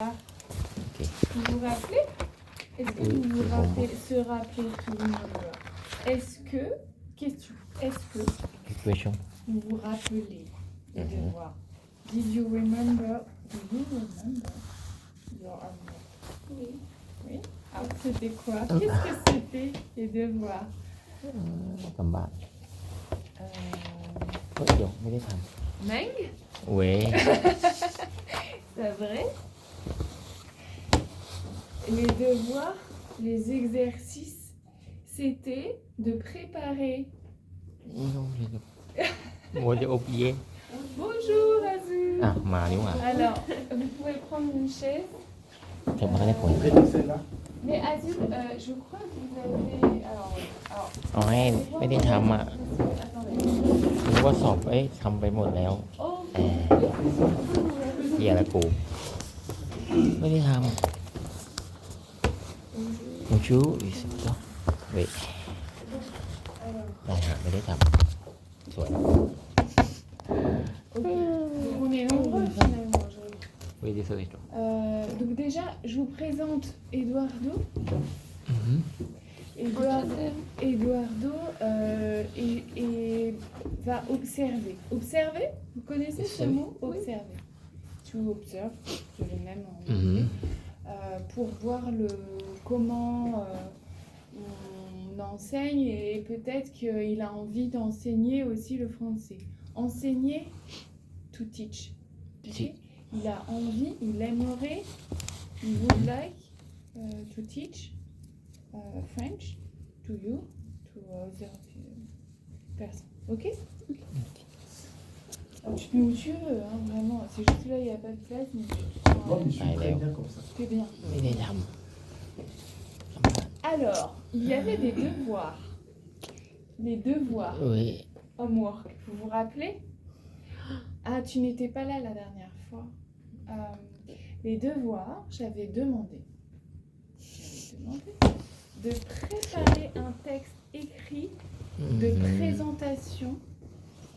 Ok. Vous vous rappelez? Est-ce que vous vous rappelez, se rappelez tout le monde? Est-ce que, question, est-ce que Question. vous vous rappelez des devoirs? Did you remember? Do you remember your homework? Oui. Oui. Alors c'était quoi? Qu'est-ce que c'était les devoirs? ทำบ้านเดี๋ยวไม่ได้ท Meng? ำเว้ย C'est vrai? Les devoirs, les exercices, c'était de préparer. โมจะอบเย่ Bonjour Azul. อ่ะมาดีกว่า Alors, vous pouvez prendre une chaise. เทปมาได้ผล Mais Azul, je crois que vous avez. Alors, เอาให้ไม่ได้ทำอ่ะ attendez. รู้ว่าสอบทำไปหมดแล้ว Oh, เหี้ยละกูไม่ได้ทำมึงชู้อีสิวะเว้ยไม่ได้ทำสวย ok. Donc, on est nombreux finalement aujourd'hui. เว้ยดีสุดเลย Donc déjà, je vous présente Eduardo. Eduardo va observer. Observer, vous connaissez ce mot? Observer. To observe, c'est le même en anglais. Pour voir comment on enseigne et peut-être qu'il a envie d'enseigner aussi le français. Enseigner, to teach. Okay? Il a envie, il aimerait, he would like to teach French to you, to other person. Ok? Alors, tu peux où tu veux, hein, vraiment. C'est juste là, il n'y a pas de place, mais Non, mais je suis très bien comme ça. c'est bien. ไม่ได้ท Alors, il y avait des devoirs. Les devoirs. ำเว้ย Homework. Vous vous rappelez? Ah, tu n'étais pas là la dernière fois. Les devoirs, j'avais demandé de préparer un texte écrit de présentation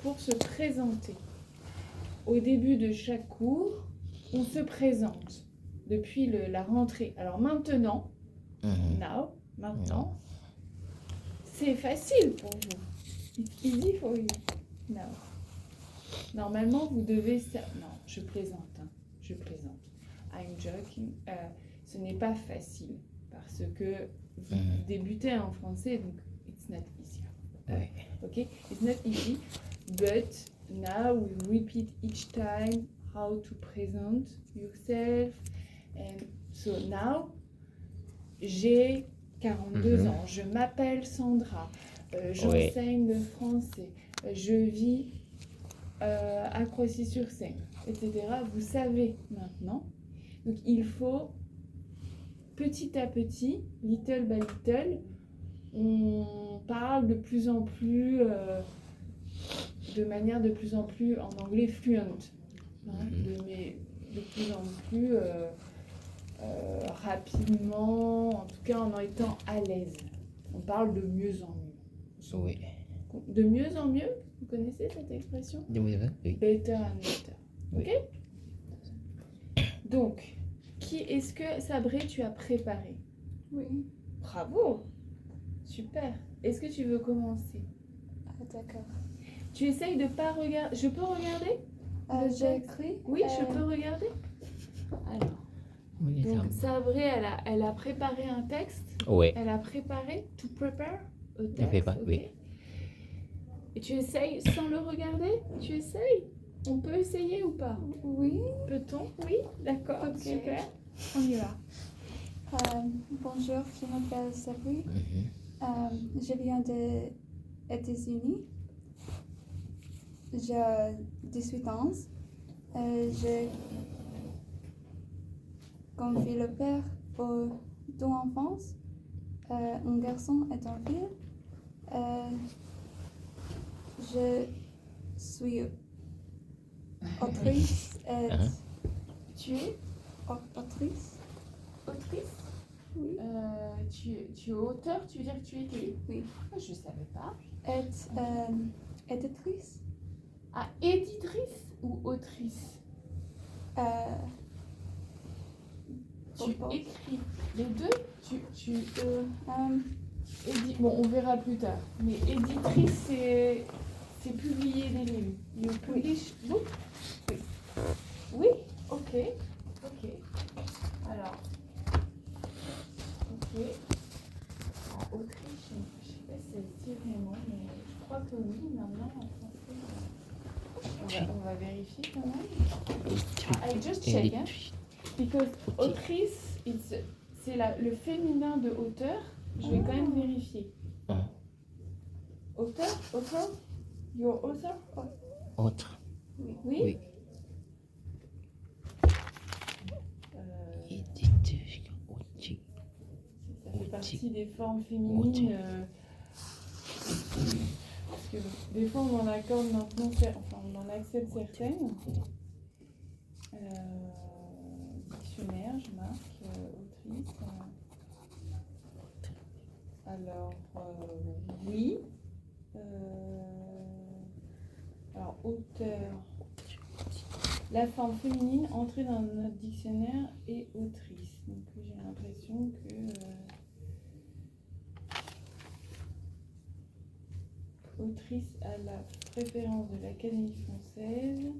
pour se présenter. Au début de chaque cours, on se présente depuis la rentrée. Alors maintenant, maintenant, c'est facile pour vous. It's easy for you. Now. Normalement, vous devez... Non, je plaisante. Hein. Je plaisante. I'm joking. Ce n'est pas facile parce que vous débutez en français, donc it's not easy. Okay? It's not easy, but now we repeat each time how to present yourself. And so now, j'ai 42 ans. Je m'appelle Sandra. J'enseigne le français. Je vis à Croissy-sur-Seine, etc. Vous savez maintenant. Donc il faut petit à petit, little by little, on parle de plus en plus, de manière de plus en plus en anglais fluent, hein, de plus en plus rapidement, en tout cas en étant à l'aise. On parle de mieux en mieux. สวย De mieux en mieux, vous connaissez cette expression? ดูไหมเฮ้ย Better and better. Oui. Ok? Donc, est-ce que Sabré, tu as préparé? Oui. Bravo! Super. Est-ce que tu veux commencer? Ah, d'accord. Tu essayes de pas regarder. Je peux regarder? J'ai écrit. Oui, je peux regarder. Alors, ไม่ได้ท donc Sabré, elle a préparé un texte. ำโอ้ย Elle a préparé, to prepare a Elle text. prépare, ok. oui. Et tu essayes sans le regarder? Tu essayes? On peut essayer ou pas? Oui. Peut-on? Oui, d'accord, Ok. super. On y va. Bonjour, je m'appelle Sabri. Je viens des États-Unis. J'ai 18 ans. J'ai confié le père pour 2 enfants, un garçon et une fille. Je suis autrice et Tu es autrice. autrice? Oui. Tu es auteur, tu veux dire que tu écris? Oui. Ah, je ne savais pas. Et éditrice. Ah, éditrice ou autrice? Tu propose. écris les deux. Tu Um, bon, on verra plus tard. Mais éditrice, c'est publier des livres. You publish book? Oui. Oui? Ok. Ok. Alors. Ok. Ah, Autriche, je sais pas si ça se dit vraiment, mais je crois que oui, maintenant en français. On va vérifier quand même. I just check, hein. Because autrice, c'est le féminin de auteur. Je vais quand même vérifier. Ah. Auteur? Author? Your author? Autre. Oui. Oui. Euh, Éditrice. Autre. ça fait partie des formes féminines. Parce que des fois on en accorde maintenant, enfin on en accepte certaines. Dictionnaire, je marque, autrice. Alors, oui. Alors, auteur. La forme féminine entrée dans notre dictionnaire est autrice. Donc, j'ai l'impression que. Autrice à la préférence de l'Académie française.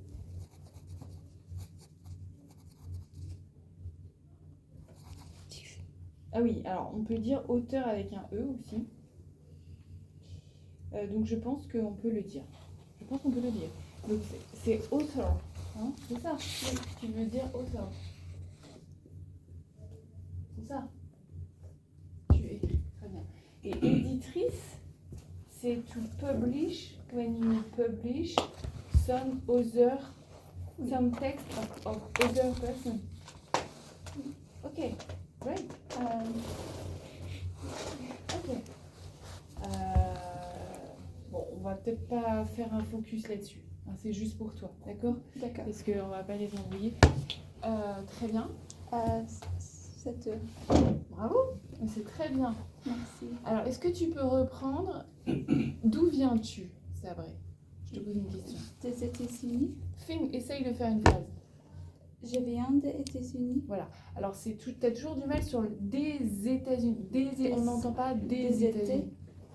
Ah oui, alors on peut dire auteur avec un E aussi. Donc je pense qu'on peut le dire. Je pense qu'on peut le dire. Donc c'est author. Hein, c'est ça. Oui, tu veux dire author. C'est ça. Tu écris. Très bien. Et éditrice, c'est to publish when you publish some other, some text of other person. Ok, great. Ok. Bon, on va peut-être pas faire un focus là-dessus. Hein, c'est juste pour toi, d'accord? D'accord. Parce qu'on va pas les embrouiller. Très bien. 7 heures. Bravo. C'est très bien. Merci. Alors, est-ce que tu peux reprendre d'où viens-tu, Sabré? Je te pose une question. Des États-Unis. Essaye de faire une phrase. Je viens des États-Unis. Voilà. Alors, t'as toujours du mal sur le des États-Unis. On n'entend pas des États-Unis.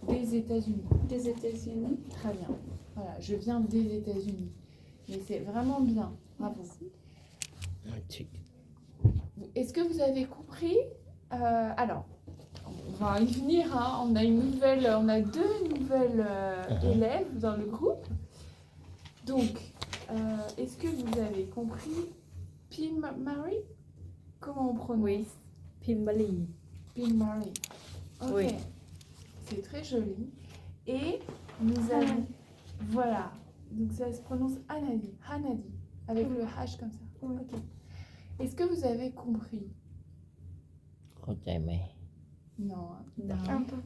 Des États-Unis. Des États-Unis. Très bien. Voilà, je viens des États-Unis. Mais c'est vraiment bien. Bravo. Merci. Est-ce que vous avez compris? Alors, on va y venir. Hein. On a deux nouvelles élèves dans le groupe. Donc, est-ce que vous avez compris Pim-Marie? Comment on prononce? Oui. Pimberley. Pim-Marie. Ok. Oui. C'est très joli. Et nous avons... Voilà. Donc ça se prononce Hanadi. Hanadi. Avec le H comme ça. Oui. Ok. Est-ce que vous avez compris? เข้าใจไหม Non. Hein. Non. Un peu.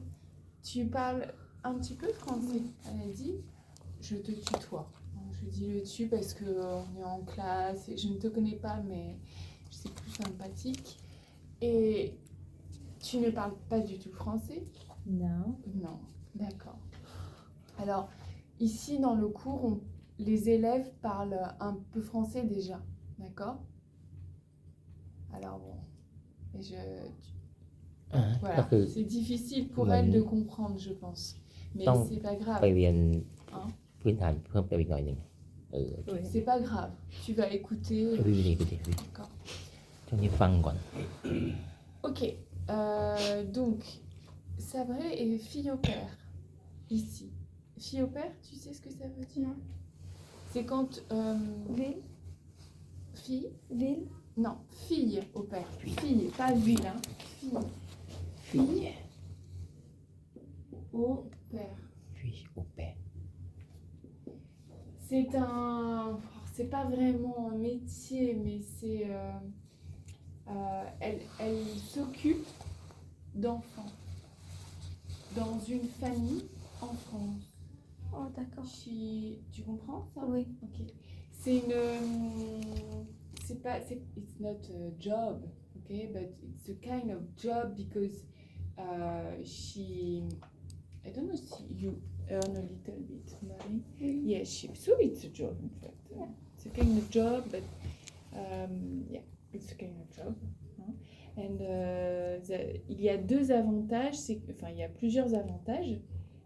Tu parles un petit peu français. Elle a dit, je te tutoie. Je dis le tu parce qu'on est en classe et je ne te connais pas, mais je suis plus sympathique. Et tu ne parles pas du tout français? Non. Non. D'accord. Alors, ici dans le cours, les élèves parlent un peu français déjà. D'accord? Alors bon. Et ก็ voilà, คือ c'est difficile pour Ouais. elle de comprendre, je pense. Mais Donc, c'est pas ไป grave. เรียน Hein? พื้นฐานเพิ่มเติมอีกหน่อยหนึ่ง Oui. C'est pas grave. Tu vas écouter. พี่วิดีพี่วิ D'accord. ช่วงนี้ฟังก่อน Ok. Donc, Sabré est fille au père. Ici. Fille au père, tu sais ce que ça veut dire? Non. C'est quand... Ville. fille? Ville. Non, fille au père. Fille, pas ville. Hein. Fille. Fille au père. พี่โอแปะ C'est pas vraiment un métier, mais c'est... elle s'occupe d'enfants dans une famille en France. Oh, d'accord. Tu comprends ça? Oui. Ok. C'est une... c'est pas... It's not a job, okay? But it's a kind of job because she... I don't know if you earn a little bit money. Yeah, so it's a job in fact. It's a kind of job, but yeah, it's a kind of job. Hein. And, il y a deux avantages, enfin il y a plusieurs avantages.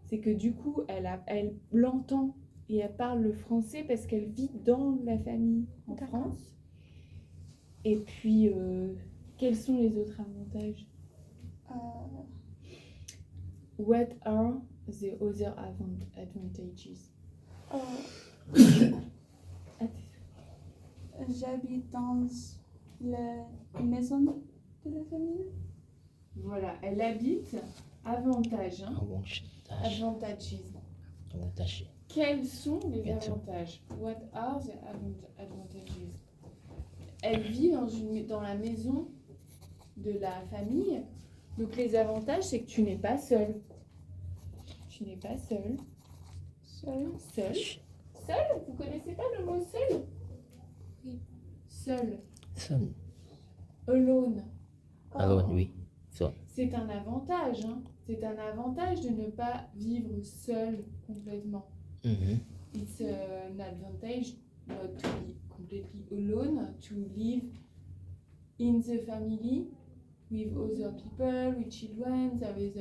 C'est que du coup, elle l'entend et elle parle le français parce qu'elle vit dans la famille en D'accord. France. Et puis, quels sont les autres avantages? Euh, What are the other advantages? Ah, J'habite dans la maison de la famille. voilà, elle habite. Avantage, hein? Avantage. Advantages. Avantage. Quels sont les Quels sont? avantages? What are the advantages? Elle vit dans la maison de la famille. Donc les avantages, c'est que tu n'es pas seul. Tu n'es pas seul. Seul. Seul. Seul? Vous connaissez pas le mot seul? Oui. Seul. Seul. Alone. Alors, oui. Seul. C'est un avantage, hein. C'est un avantage de ne pas vivre seul complètement. Mhm. It's an advantage not to be completely alone, to live in the family with other people, with children. There is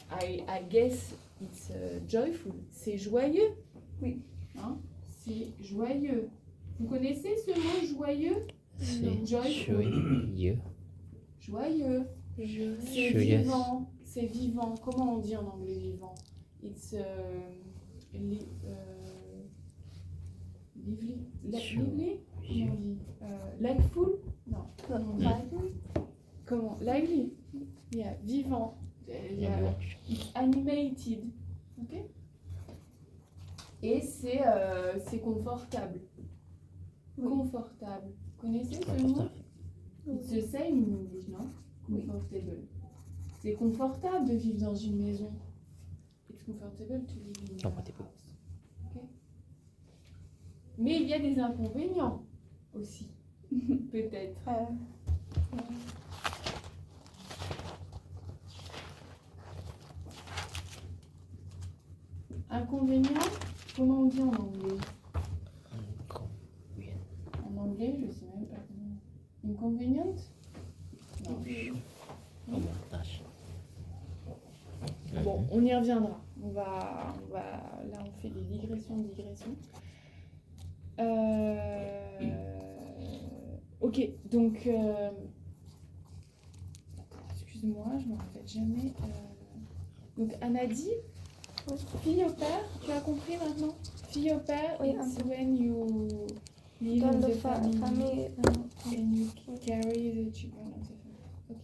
I guess it's joyful. C'est joyeux. Oui. Hein? C'est joyeux. Vous connaissez ce mot joyeux? C'est Joyful. joyeux. Joyeux. C'est Joyeux. vivant. C'est vivant. Comment on dit en anglais vivant? It's lively. Lively? Comment on dit? Likeful? Non. Comment on dit? Comment? Lively. Yeah. Vivant. Yeah. It's animated. Ok? Et c'est confortable. Oui. Confortable. Vous connaissez ce mot? Confortable. It's the same in English, non? Comfortable. C'est confortable de vivre dans une maison. It's comfortable to live in a Comfortable. house. Ok? Mais il y a des inconvénients aussi. Peut-être. Inconvénients? Comment on dit en anglais? Inconvénient. En anglais, je sais même pas comment. Inconvenient? Non. Avantage. Bon, on y reviendra. Là, on fait des digressions. Ok, donc, excuse-moi, je me rappelle jamais. Donc, Anna dit, fille au père, tu as compris maintenant? Fille au père, Oui, it's when you live Dans in la the family famille. and you carry the children of the family. Ok.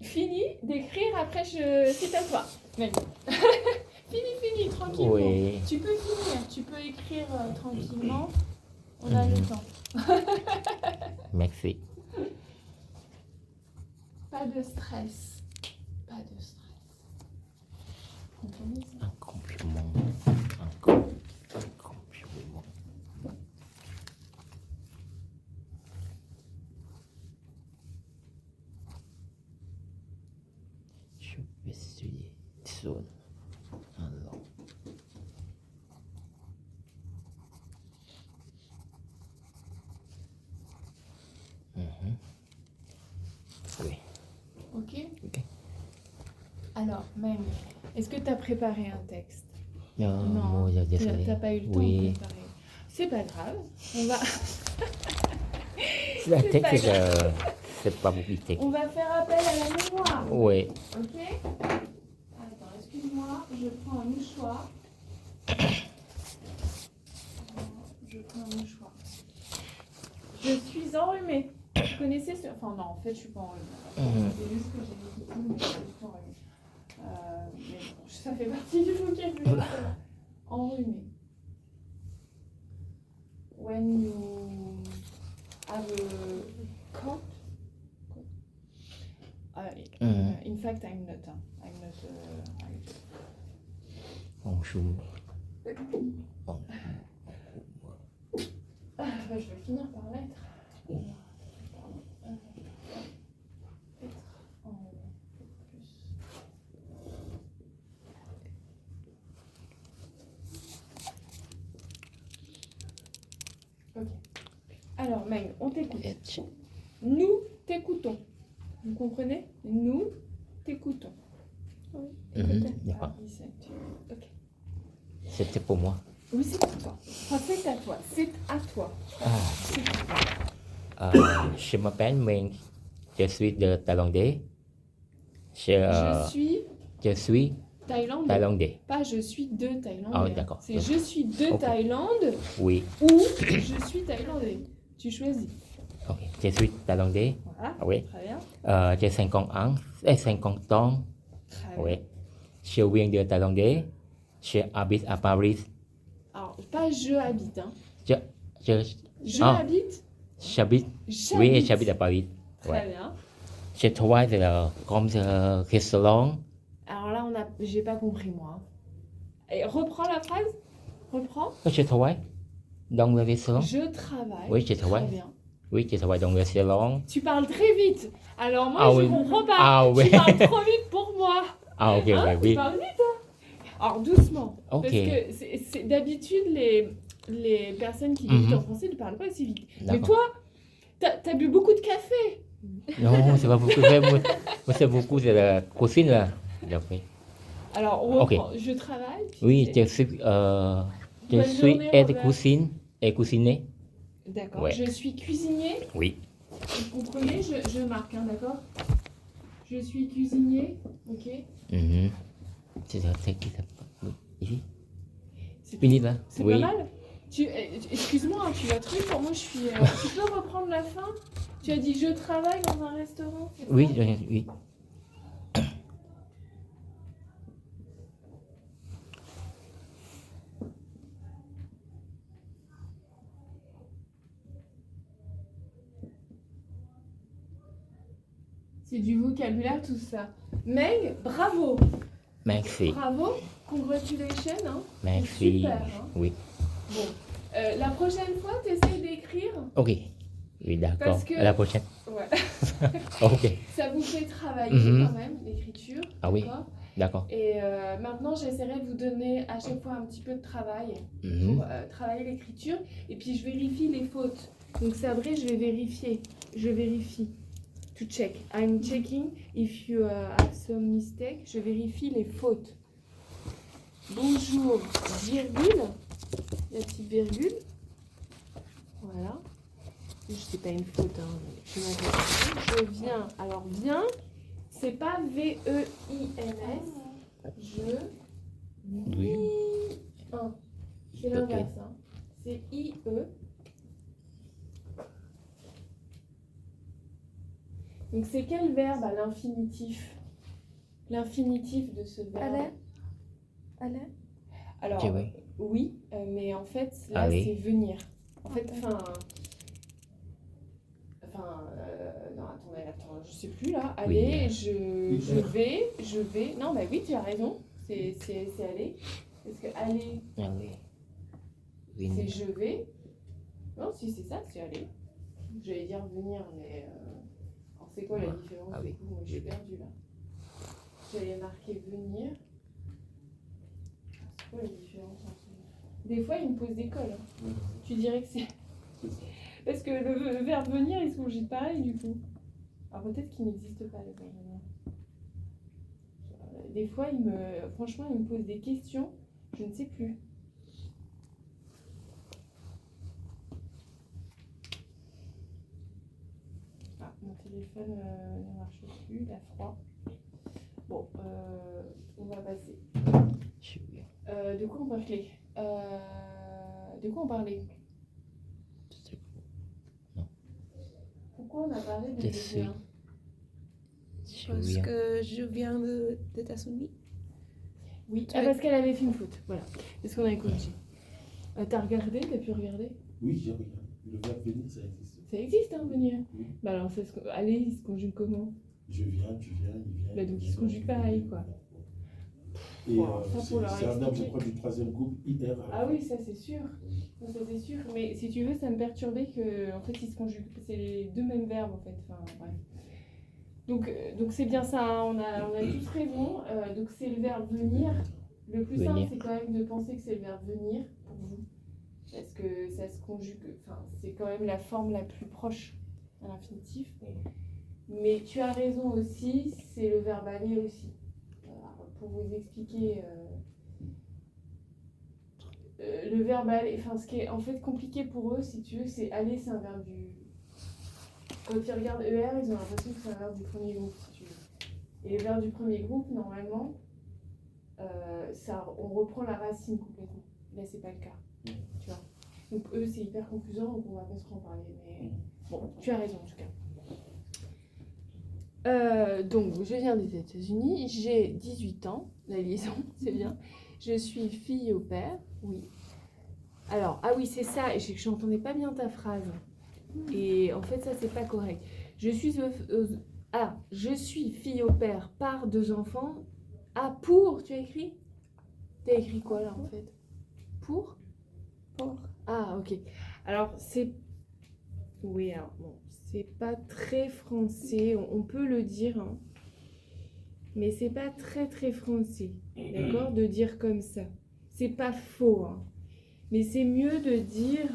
Fini d'écrire, après c'est à toi. Même. Fini, tranquillement. Oui. Tu peux finir, tu peux écrire tranquillement. On a le temps. Merci. Pas de stress. Pas de stress. Comprenez ça? Un compliment. Un compliment. Je vais essayer seul. Alors. Oui. Ok. Ok. Alors, même, est-ce que tu as préparé un texte? Non, Non, moi, désolé. t'as pas eu le temps Oui. de préparer. C'est pas grave. On va, C'est la C'est tête, pas grave. c'est pas public. on va faire appel à la mémoire. Oui. Ok? Attends, excuse-moi, je prends un mouchoir. Je prends un mouchoir. Je suis enrhumée. Vous connaissez ce... Enfin non, en fait, je suis pas enrhumée. C'est juste que j'ai des petits coups, mais je suis pas enrhumée. Mais bon, ça fait partie du vocabulaire. Enrhumée. When you have a cold. In fact, I'm not. Bonjour. Je vais finir par l'être. Être en plus. Ok. Alors, Meg, on t'écoute. H. Nous t'écoutons. Vous comprenez? Nous t'écoutons. D'accord. Ok. C'était pour moi. Oui, c'est pour toi. Enfin, c'est à toi. C'est à toi. C'est à toi. Je m'appelle Minh. Je suis de Thaïlandais. Je suis Je suis Thaïlandais. Thaïlandais. Pas je suis de Thaïlandais. Ah oui, hein. d'accord. C'est je suis de Ok. Thaïlande Oui. ou je suis Thaïlandais. Tu choisis. Ok. Je suis Thaïlandais. Voilà. Ah oui. Très bien. J'ai 50 ans. 50 ans. Très bien. Oui. Je viens de Thaïlandais. Je habite à Paris. Alors, pas je habite. Hein. Je, Je Ah. habite. j'habite. Oui, j'habite à Paris. Très Ouais. bien. Je travaille comme restaurant. Alors là, j'ai pas compris moi. Et reprends la phrase. Reprends. Je travaille dans le restaurant. Je travaille. Oui, je travaille. Très bien. Oui, je travaille dans le restaurant. Tu parles très vite. Alors moi, Ah je oui. comprends pas. Ah oui. Tu parles trop vite pour moi. Ah, ok, Hein, ouais, tu oui. parles vite, hein. Alors doucement. Ok. Parce que c'est d'habitude les personnes qui débutent en français ne parlent pas aussi vite. Mais D'accord. toi, t'as bu beaucoup de café. Non, c'est pas beaucoup. Moi, c'est beaucoup de la cuisine là. D'après. Alors on Ok. reprend. Je travaille. tu Oui, disais. je Bonne suis journée, aide Robert. cuisine et cuisinier. D'accord. Ouais. Je suis cuisinier. Oui. Vous comprenez, je marque, hein, d'accord. Je suis cuisinier. Ok. Mhm. C'est ça, c'est qui ça? Oui. Ici. C'est Fini là. C'est Oui. pas mal. Excuse-moi, hein, tu vas trop vite pour moi. Je suis. Tu peux reprendre la fin? Tu as dit je travaille dans un restaurant. c'est Oui, ça oui. C'est du vocabulaire tout ça. Meg, bravo. Merci. Bravo. Congratulations. Hein. Merci. Super. Hein. Oui. Bon. La prochaine fois, tu essaies d'écrire. Ok. Oui, d'accord. Parce que- À la prochaine. Ouais. Ok. Ça vous fait travailler Mhm. quand même l'écriture. Ah oui. d'accord. D'accord. Et maintenant, j'essaierai de vous donner à chaque fois un petit peu de travail Mhm. pour travailler l'écriture. Et puis, je vérifie les fautes. Donc, c'est vrai, je vais vérifier. Je vérifie. To check. I'm checking if you have some mistake. Je vérifie les fautes. Bonjour, virgule. La petite virgule. Voilà. C'est pas une faute. Hein, mais je viens. Alors, viens. C'est pas V-E-I-N-S. Je. Oui. Un. C'est l'inverse. Hein. C'est I-E. Donc c'est quel verbe à l'infinitif? L'infinitif de ce verbe. Aller. Aller. Alors, Ok, oui. oui, mais en fait, là, Aller. c'est venir. En fait, non, attends, je sais plus là. Aller, je vais. Non, bah oui, tu as raison. C'est aller. Parce que aller, Ah oui. Oui. c'est je vais. Non, si c'est ça, c'est aller. J'allais dire venir, mais alors c'est quoi la différence Ah du oui. coup? Moi, je suis perdue là. J'allais marquer venir. C'est quoi la différence entre... Des fois, il me pose des cols. Hein. Tu dirais que c'est... Parce que le verbe venir, il se conjugue pareil du coup. Alors peut-être qu'il n'existe pas le verbe venir. Des fois, franchement, il me pose des questions. Je ne sais plus. Ah, mon téléphone ne marche plus, il a froid. Bon, on va passer. Je suis bien. De quoi on parlait De quoi on parlait Pourquoi on a parlé de Je suis. V1? Je Parce viens. que je viens des États-Unis. Oui, parce qu'elle avait fait une faute. Voilà, c'est ce qu'on avait corrigé. T'as regardé? T'as pu regarder? Oui, j'ai regardé. Le verbe venir, ça existe. Ça existe, hein, venir. Oui. Bah alors, aller, il se conjugue comment? Je viens, tu viens, il vient. Bah, donc, il se conjugue pareil, quoi. Et Bon, ça, pour leur c'est un verbe, je expliquer. crois, du troisième groupe, IR. Ah oui, ça c'est sûr. Non, ça c'est sûr. Mais si tu veux, ça me perturbait que, en fait, ils se conjuguent. C'est les deux mêmes verbes, en fait. Enfin, bref. Donc c'est bien ça, hein. On a tous raison. Donc c'est le verbe venir. Le plus simple, Venir. c'est quand même de penser que c'est le verbe venir pour vous. parce que ça se conjugue, enfin, c'est quand même la forme la plus proche à l'infinitif. Mais tu as raison aussi, c'est le verbe aller aussi. Pour vous expliquer, le verbe aller, enfin, ce qui est en fait compliqué pour eux, si tu veux, c'est aller, c'est un verbe du. Quand ils regardent ER, ils ont l'impression que c'est un verbe du premier groupe, si tu veux. Et le verbe du premier groupe, normalement, on reprend la racine complètement. Là, c'est pas le cas. Tu vois. Donc, eux, c'est hyper confusant, donc on va pas se en parler. Mais bon, tu as raison en tout cas. Donc, je viens des États-Unis, j'ai 18 ans, la liaison, c'est bien. Je suis fille au père, oui. Alors, ah oui, c'est ça, et je n'entendais pas bien ta phrase. Et en fait, ça, c'est pas correct. Je suis fille au père par 2 enfants. Ah, pour, tu as écrit? Tu as écrit quoi là en fait? Pour? Pour. Ah, ok. Alors, c'est. Oui, alors, bon, c'est pas très français, on peut le dire, hein, mais c'est pas très très français, d'accord, de dire comme ça. C'est pas faux, hein, mais c'est mieux de dire.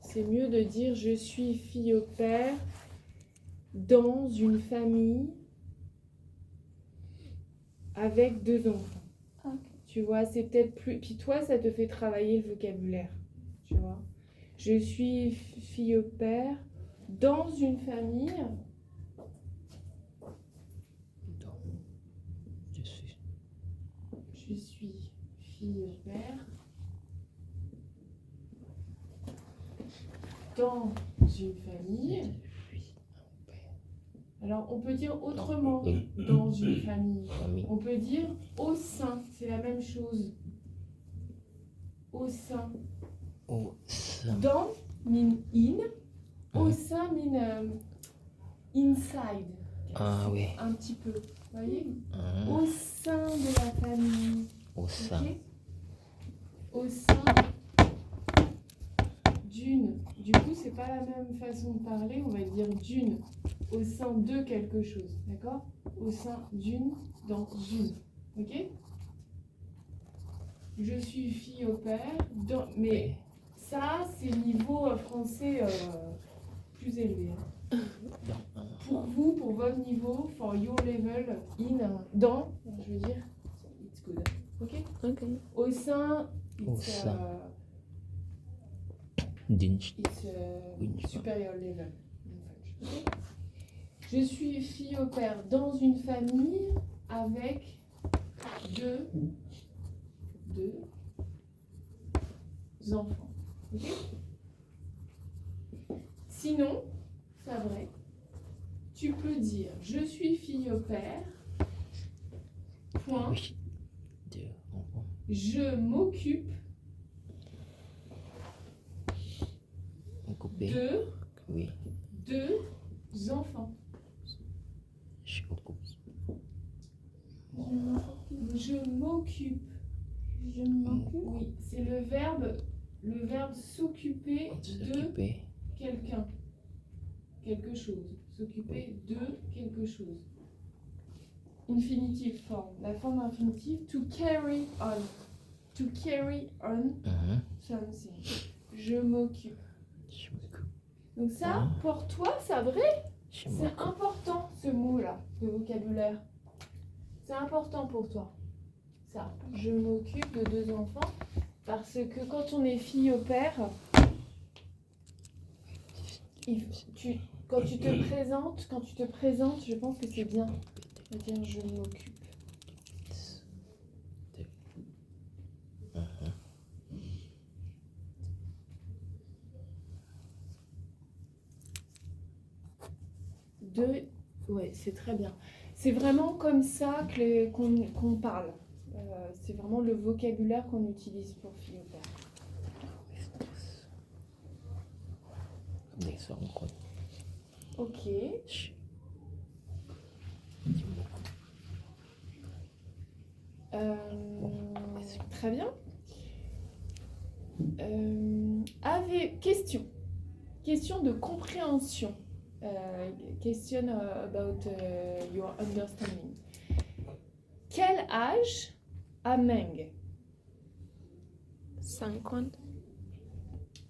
C'est mieux de dire je suis fille au père dans une famille avec 2 enfants. Ok. Tu vois, c'est peut-être plus. Puis toi, ça te fait travailler le vocabulaire. Tu vois. Je suis fille au père dans une famille. Je suis fille au père dans une famille. Alors, on peut dire autrement dans une famille. On peut dire au sein, c'est la même chose. Au sein. Au sein. Dans, mean in. Au sein, mean inside. Ah oui. Un petit peu. Vous voyez? Au sein de la famille. Au sein. Ok. Au sein d'une. Du coup, c'est pas la même façon de parler. On va dire d'une. Au sein de quelque chose. D'accord? Au sein d'une, dans une. Ok? Je suis fille au père. Dans, mais ça, c'est niveau français plus élevé. Hein. Pour vous, pour votre niveau, for your level, dans, je veux dire, it's good. Ok? Ok. Au sein, Au it's, sein. D'une. it's Une. superior level. Okay? Je suis fille au père dans une famille avec deux enfants. Ok? Sinon, c'est vrai, tu peux dire je suis fille au père, point, Oui. 2 enfants. je m'occupe Occupé. de Oui. 2 enfants. Je occupe. Je m'occupe. Je m'occupe. Oui, c'est le verbe s'occuper de S'occuper. quelqu'un. Quelque chose. S'occuper de quelque chose. Infinitive form. La forme infinitive, to carry on. To carry on something. Je m'occupe. Je m'occupe. Donc ça, pour toi, c'est vrai? Je C'est m'occupe. important ce mot-là, de vocabulaire. C'est important pour toi. Ça, je m'occupe de 2 enfants parce que quand on est fille au père, quand tu te présentes, je pense que c'est bien de dire je m'occupe. Ouais, c'est très bien. C'est vraiment comme ça qu'on parle. C'est vraiment le vocabulaire qu'on utilise pour fille au père. Des sortes, quoi. Ok. Je- Très bien. Question de compréhension. Question about your understanding. Quel âge a Meng? 50.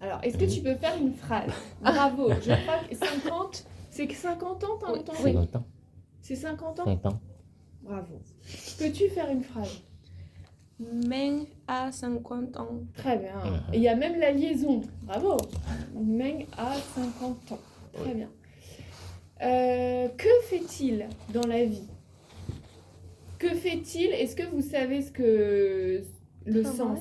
Alors, est-ce que tu peux faire une phrase? Bravo, je crois que 50, c'est que 50 ans, t'as entendu? 50 ans. C'est 50 ans? 50 ans. Bravo. Peux-tu faire une phrase? Meng a 50 ans. Très bien. Et il y a même la liaison. Bravo. Meng a 50 ans. Très bien. Que fait-il dans la vie? Que fait-il? Est-ce que vous savez ce que le Travail. sens?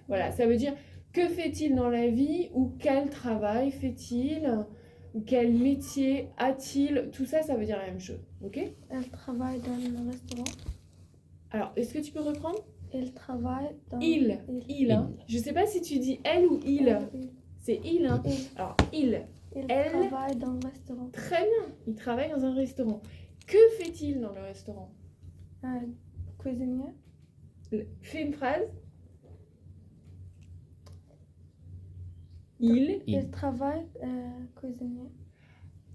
Voilà, ça veut dire que fait-il dans la vie ou quel travail fait-il ou quel métier a-t-il? Tout ça, ça veut dire la même chose. Ok? Elle travaille dans le restaurant. Alors, est-ce que tu peux reprendre? Elle travaille dans... Il. Il. Hein. Je sais pas si tu dis elle ou il. C'est il. Hein. Alors, il. Elle Elle. travaille dans le restaurant. Très bien. Il travaille dans un restaurant. Que fait-il dans le restaurant? Cuisinier. Fais une phrase. Il. Elle travaille cuisinier.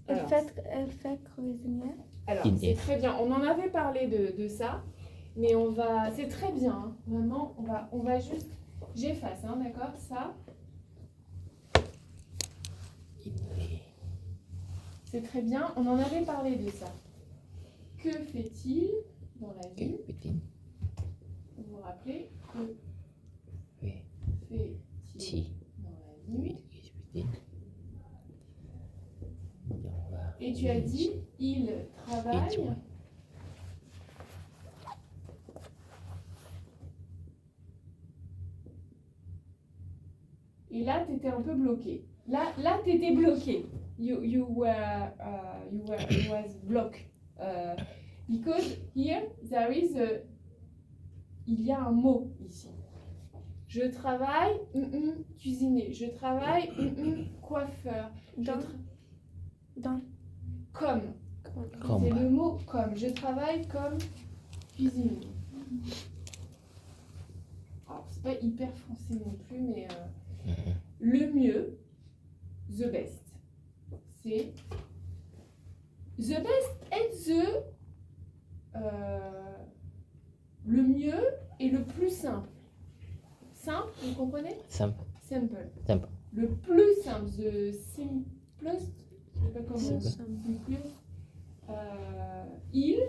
Alors, Elle fait cuisinier. Alors, Il c'est est. très bien. On en avait parlé de ça, mais on va. C'est très bien. Hein. Vraiment, on va juste. J'efface, hein, d'accord? Ça, Il est. c'est très bien. On en avait parlé de ça. Que fait-il dans la vie? Petit. Vous vous rappelez? Que Oui. fait-il Si. dans la vie? Petit. Et tu as dit, il travaille. Et là, tu étais un peu bloqué. Là tu étais bloqué. You was blocked. Because here, there is il y a un mot ici. Je travaille, cuisinier. Je travaille, coiffeur. Dans. Comme. Comme. C'est le mot comme. Je travaille comme cuisinier. Alors, c'est pas hyper français non plus, mais le mieux, the best, c'est the best et le mieux et le plus simple. Simple, vous comprenez? Simple. Simple. Simple. Le plus simple, the simplest, je sais pas comment on dit. Simple. Le plus. Il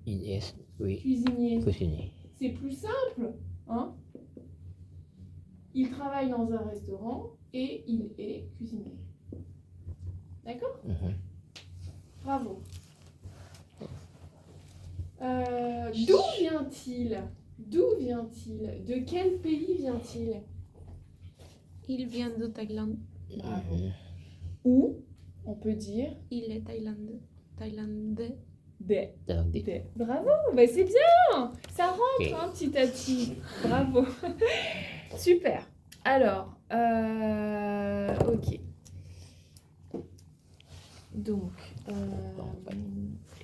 Il est. Oui. cuisinier. Cuisinier. C'est plus simple, hein? Il travaille dans un restaurant et il est cuisinier. D'accord? Bravo. D'où vient-il? D'où vient-il? De quel pays vient-il? Il vient de Thaïlande. Ou, on peut dire, Il est thaïlandais. Thaïlandais. des. Bravo, bah c'est bien. Ça rentre Ok. hein, petit à petit. Bravo. Super. Alors, ok. Donc,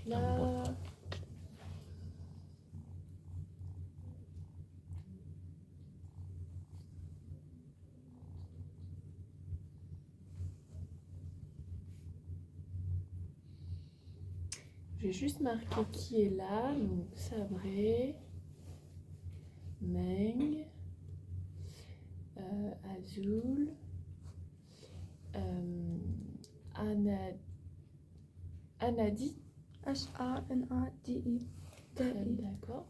là... Je vais juste marquer qui est là. Donc, Sabré, Meng, Azul, Anadi. H-A-N-A-D-I. D'accord.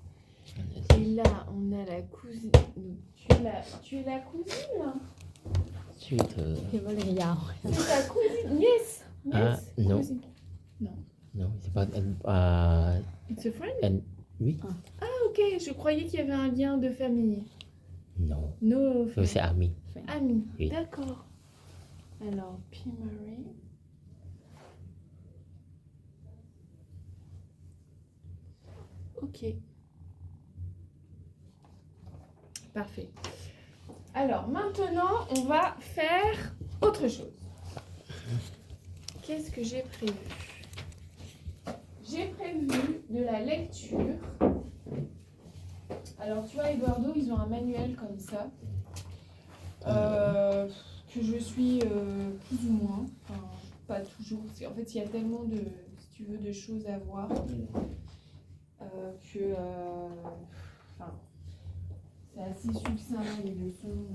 Et là, on a la cousine. Donc, tu es la cousine là? Suite. พิมพ์ว่าเลยยาว C'est ta cousine? Yes. Ah, non. Cousine. Non, c'est pas. It's a friend? Oui. Ah, ok. Je croyais qu'il y avait un lien de famille. Non. No. C'est ami. Ami. Oui. D'accord. Alors, P-Marie. Ok. Parfait. Alors, maintenant, on va faire autre chose. Qu'est-ce que j'ai prévu? J'ai prévu de la lecture. Alors, tu vois, Eduardo, ils ont un manuel comme ça. Que je suis plus ou moins. Enfin, pas toujours. En fait, il y a tellement de, si tu veux, de choses à voir. Que enfin, C'est assez succinct, les leçons.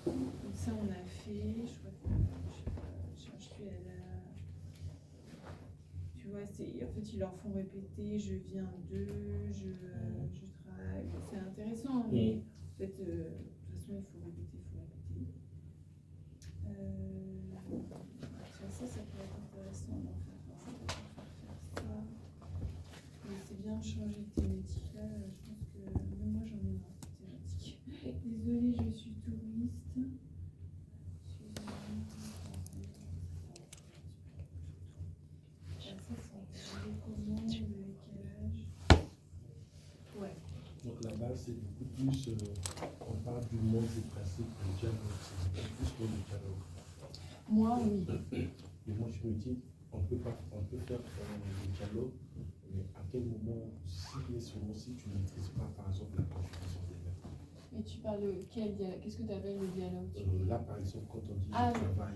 Donc ça, on a fait. Je crois que je cherche plus à la. Tu vois, en fait, ils leur font répéter. Je viens d'eux, je travaille. C'est intéressant, mais en fait, de toute façon, il faut répéter, ça peut être intéressant d'en faire ça. Mais c'est bien de changer de thématique là. Je pense que même moi, j'en ai marre de thématique. Désolée, je suis touriste. Ça, c'est comment, le décalage. Ouais. Donc la base, c'est beaucoup plus, on parle du monde du principe du dialogue, c'est beaucoup plus que le dialogue. Moi, oui. Et moi, je me dis, on peut faire le dialogue, mais à quel moment, si tu ne maîtrises pas, par exemple, la conjugaison des verbes. Mais tu parles de quel dialogue? Qu'est-ce que tu appelles le dialogue? Là, par exemple, quand on dit Ah, je travaille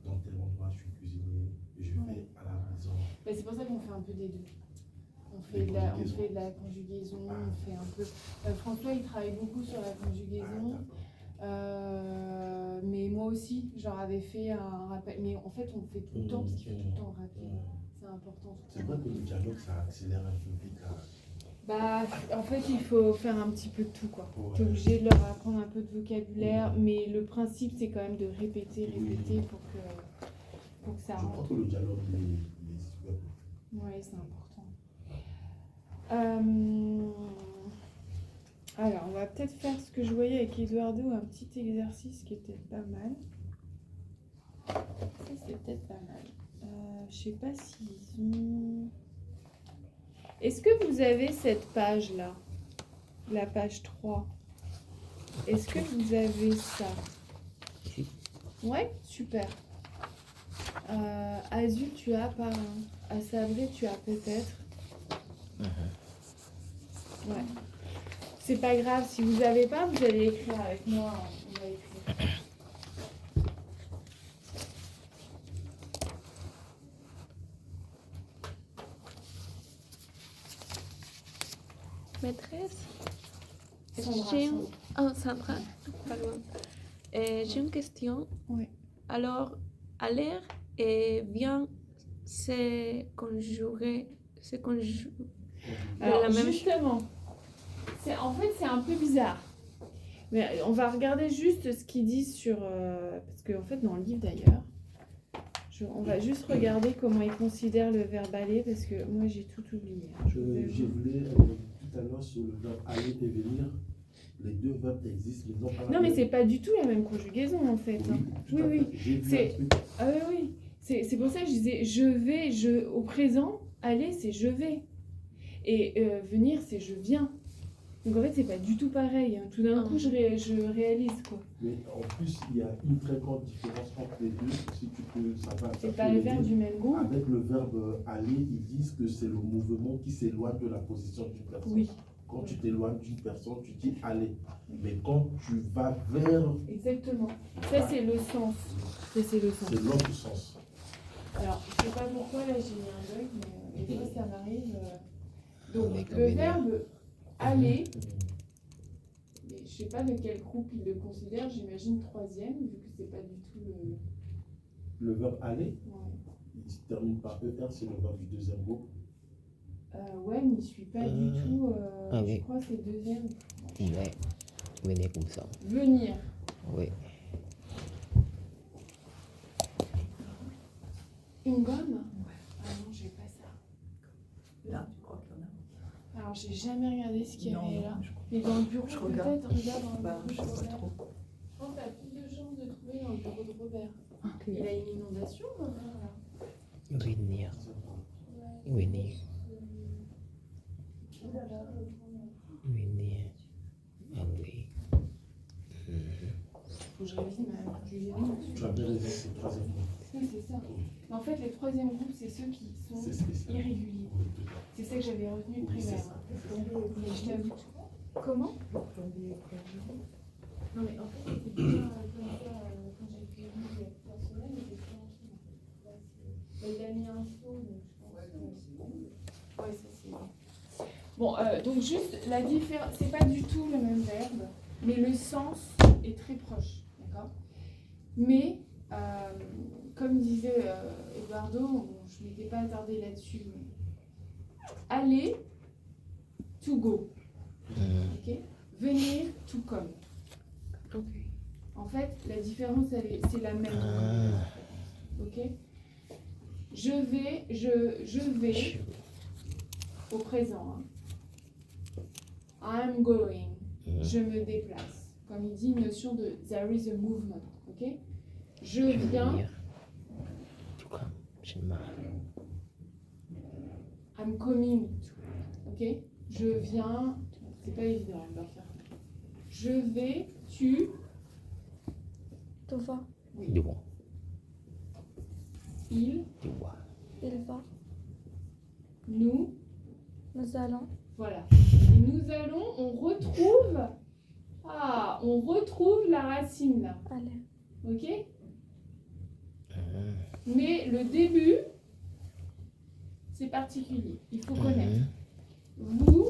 dans tel endroit, je suis cuisinier, je vais à la maison. Bah, c'est pour ça qu'on fait un peu des deux. On fait de la conjugaison, on fait un peu. François, il travaille beaucoup sur la conjugaison. Mais moi aussi, j'avais fait un rappel. Mais en fait, on le fait tout le temps parce qu'il faut tout le temps rappeler. C'est important. C'est vrai que le dialogue, ça accélère un peu vite. Bah, en fait, il faut faire un petit peu de tout, quoi. Ouais. Tu es obligé de leur apprendre un peu de vocabulaire, mais le principe, c'est quand même de répéter pour que ça Je rentre. crois que le dialogue, il est super. Oui, c'est important. Alors, on va peut-être faire ce que je voyais avec Eduardo, un petit exercice qui était pas mal. Ça, c'est peut-être pas mal. Je sais pas s'ils ont... Est-ce que vous avez cette page-là? La page 3. Est-ce que vous avez ça? Ici. Ouais, super. Azul, tu as pas. À Sabré, tu as peut-être. Ouais. C'est pas grave, si vous n'avez pas, vous allez écrire avec moi. On va écrire. Maîtresse, Sandra, j'ai Sandra. Oh, Sandra, pardon. J'ai une question. Oui. Alors, aller et bien, c'est conjugué. Alors, la même justement, en fait, c'est un peu bizarre. Mais on va regarder juste ce qu'ils disent sur... parce qu'en fait, dans le livre d'ailleurs, on va juste regarder comment ils considèrent le verbe aller, parce que moi, j'ai tout oublié. Je voulais tout à l'heure sur le verbe aller et venir. Les deux verbes existent, mais non pas la Non, mais même. c'est pas du tout la même conjugaison, en fait. Oui, tout à fait. J'ai vu un truc. Ah oui, oui. C'est pour ça que je disais je vais, au présent, aller, c'est je vais. Et venir, c'est je viens. Donc en fait, c'est pas du tout pareil. Hein. Tout d'un coup, je réalise, quoi. Mais en plus, il y a une très grande différence entre les deux. Si tu peux savoir. C'est pas le verbe du même groupe. Avec le verbe aller, ils disent que c'est le mouvement qui s'éloigne de la position d'une personne. Oui. Quand tu t'éloignes d'une personne, tu dis aller. Mais quand tu vas vers... Exactement. Ça, c'est le sens. Ça, c'est le sens. C'est l'autre sens. Alors, je sais pas pourquoi, là, j'ai mis un bug, mais des fois, ça m'arrive. Donc, Avec le un verbe aller, mais je sais pas de quel groupe il le considère, j'imagine troisième, vu que c'est pas du tout le... Le verbe aller, Ouais. il se termine par ER, c'est le verbe du deuxième groupe. Ouais, mais il suit pas du tout. Ah je oui. crois que c'est deuxième. Ouais. Venez comme ça. Venir. Oui. Une gomme? Ah non, j'ai pas ça. Là, tu crois qu'il y en a? Alors, j'ai jamais regardé ce qu'il y Non, avait non, là. je crois. Mais dans le bureau, Je regarde. peut-être, regarde dans le Bah, bureau. je sais pas trop. Je pense que t'as plus de chances de trouver dans le bureau de Robert. Il a une inondation, Robert, là. Venir. Venir. Venir. Aller. Faut que je révise ma conjugaison. Tu as bien raison, c'est le troisième groupe. Oui, c'est ça. Mais en fait, les troisième groupes, c'est ceux qui sont C'est spécial. irréguliers. Oui, tout à fait. C'est ça que j'avais retenu Oui, c'est primaire. ça. Mais je t'avoue. Comment? Non, mais en fait, c'était bien comme ça quand j'ai fait une vie personnelle, mais c'était tranquille. Il a mis un saut, donc je pense que c'est bon. Ouais, ça c'est bon. Bon, Donc juste la différence, c'est pas du tout le même verbe, mais le sens est très proche, d'accord? Mais comme disait Eduardo, bon, je ne m'étais pas attardée là-dessus, mais aller, to go, ok? Venir, to come. Ok. En fait, la différence, c'est la même. Ok? Je vais au présent. Hein. I'm going. Je me déplace. Comme il dit, une notion de there is a movement. Ok? Je viens. Tout comme, je m'en. I'm coming to. Ok? Je viens. C'est pas évident de leur faire. Je vais, tu. Tu vas. Oui. Du bon. Il, Du bois. Il va. nous. Nous allons. Voilà. Et nous allons, on retrouve la racine là. Aller. Ok? Mais le début, c'est particulier. Il faut connaître. Vous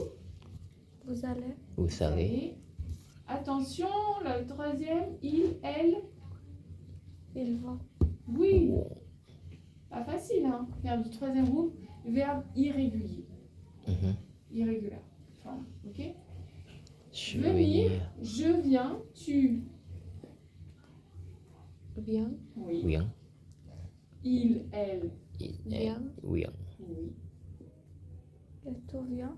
Vous allez. Vous savez. savez. Attention, le troisième, il, elle. Il va. Oui. Pas facile, hein? Verbe du troisième groupe, verbe irrégulier. Irrégulier. Enfin, ok? Je Venir, je viens, tu. Viens. Oui. Viens. Il, elle. Viens. Viens. Oui. Et tu viens.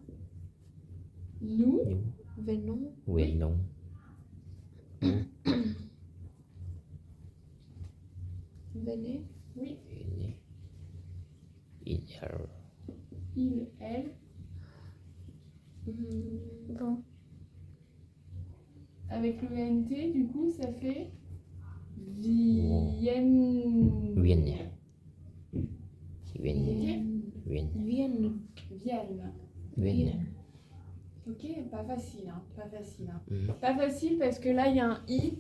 Nous. Nous Venons. venons. Venez. Oui. Il, elle. Bon. Avec le NT, du coup, ça fait viennent. Vienne. Ok? Vienne. Vienne. Viennent. Vienne. Ok, pas facile, hein. Pas facile, hein. Pas facile parce que là, il y a un I.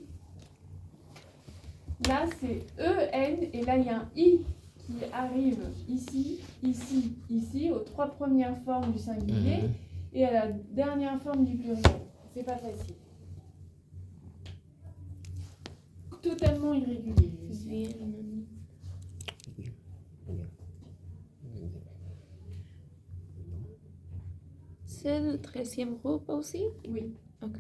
Là, c'est E-N et là, il y a un I qui arrive ici, ici, ici, aux trois premières formes du singulier et à la dernière forme du pluriel. C'est pas facile. Totalement irrégulier. Vienne. C'est le 13e groupe aussi? Oui. Ok.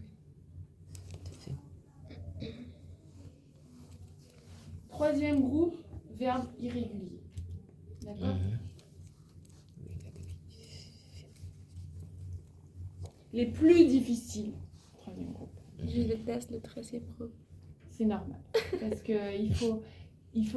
Troisième groupe, verbe irrégulier. D'accord? Les plus difficiles. Troisième groupe. Je déteste le 13e groupe. C'est normal. Parce qu'il faut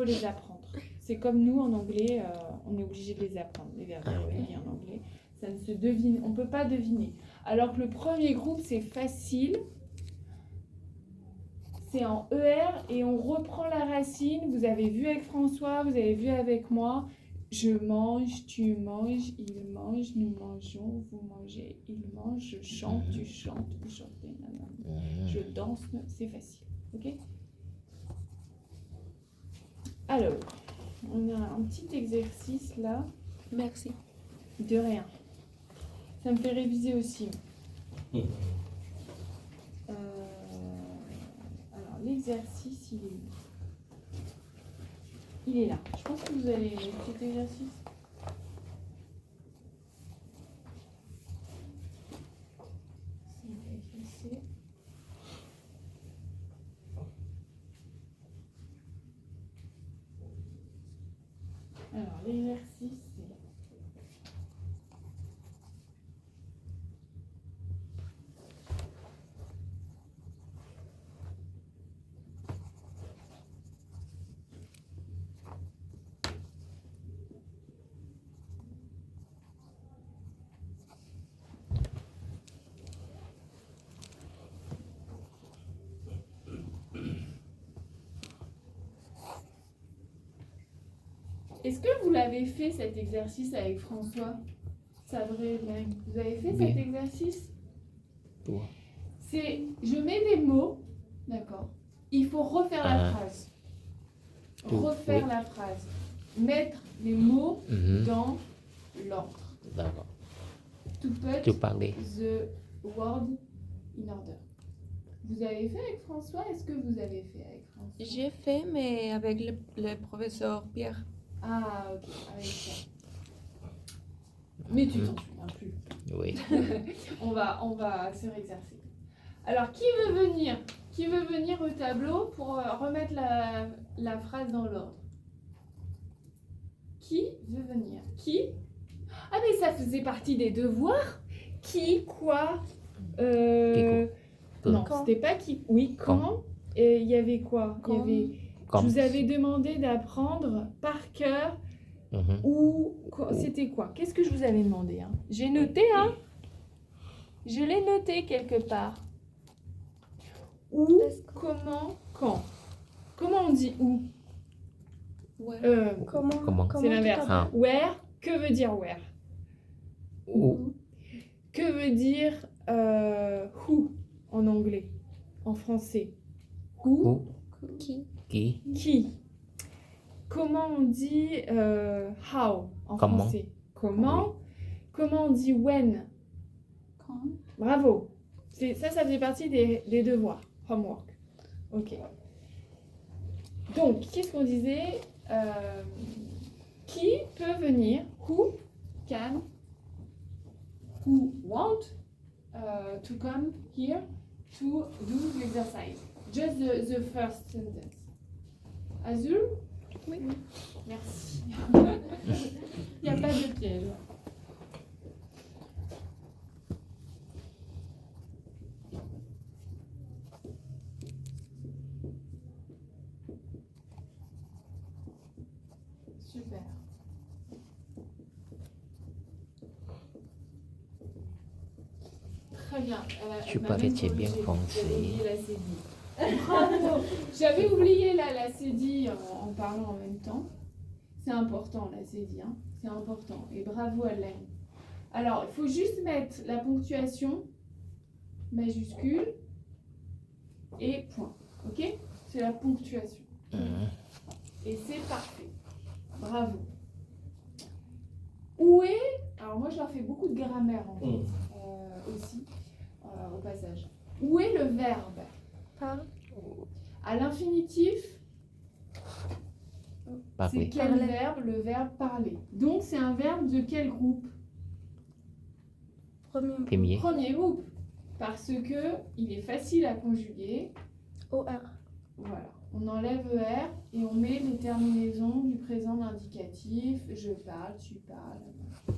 les apprendre. C'est comme nous en anglais, on est obligé de les apprendre, les verbes irréguliers en anglais. Ça ne se devine, on ne peut pas deviner. Alors que le premier groupe, c'est facile. C'est en ER et on reprend la racine. Vous avez vu avec François, vous avez vu avec moi. Je mange, tu manges, il mange, nous mangeons, vous mangez, il mange, je chante, tu chantes, vous chantez, nanana. Je danse, c'est facile. Ok? Alors, on a un petit exercice là. Merci. De rien. Ça me fait réviser aussi. Alors, l'exercice, il est où? Il est là. Je pense que vous allez cet exercice. Ça va effacer. Alors, l'exercice, c'est... Est-ce que vous l'avez fait cet exercice avec François Sabré, vous avez fait cet exercice? Toi. C'est, je mets des mots, d'accord. Il faut refaire la phrase. Refaire la phrase. Mettre les mots dans l'ordre. D'accord. To put To parler. the word in order. Vous avez fait avec François? Est-ce que vous avez fait avec François? J'ai fait, mais avec le professeur Pierre. Ah, ok, avec ça. Mais tu t'en souviens plus. Oui. On va se réexercer. Alors, qui veut venir? Qui veut venir au tableau pour remettre la phrase dans l'ordre? Qui veut venir? Qui? Ah, mais ça faisait partie des devoirs. Qui, quoi? Non, Quand. c'était pas qui. Oui, quand. Et il y avait quoi? Il y Quand. avait... Je vous avais demandé d'apprendre par cœur Mhm. ou c'était quoi? Qu'est-ce que je vous avais demandé, hein? J'ai noté, hein? Je l'ai noté quelque part. Où, comment, quand? Comment on dit où? Ouais. Comment? C'est l'inverse. Ah. Where, que veut dire where? Où? Que veut dire who en anglais? En français? Who? Où? Qui? Qui? Comment on dit how en Comment. français? Comment? Comment on dit when? Quand. Bravo. Ça faisait partie des devoirs. Homework. Ok. Donc, qu'est-ce qu'on disait? Qui peut venir? Who can? Who want to come here to do the exercise? Just the first sentence. Azul? Oui. Merci. Il n'y a pas de piège. Super. Très bien. Tu parlais très bien français. Bravo. J'avais oublié la CEDI en parlant en même temps. C'est important la CEDI, hein. C'est important. Et bravo Alain. Alors, il faut juste mettre la ponctuation majuscule et point. Ok? C'est la ponctuation. Mhm. Et c'est parfait. Bravo. Où est... Alors moi, je leur fais beaucoup de grammaire en fait, aussi, au passage. Où est le verbe? Parle. À l'infinitif, c'est Parler. quel Parler. verbe? Le verbe parler. Donc, c'est un verbe de quel groupe? Premier. Premier groupe. Parce que il est facile à conjuguer. OR. Voilà. On enlève ER et on met les terminaisons du présent d'indicatif. Je parle, tu parles.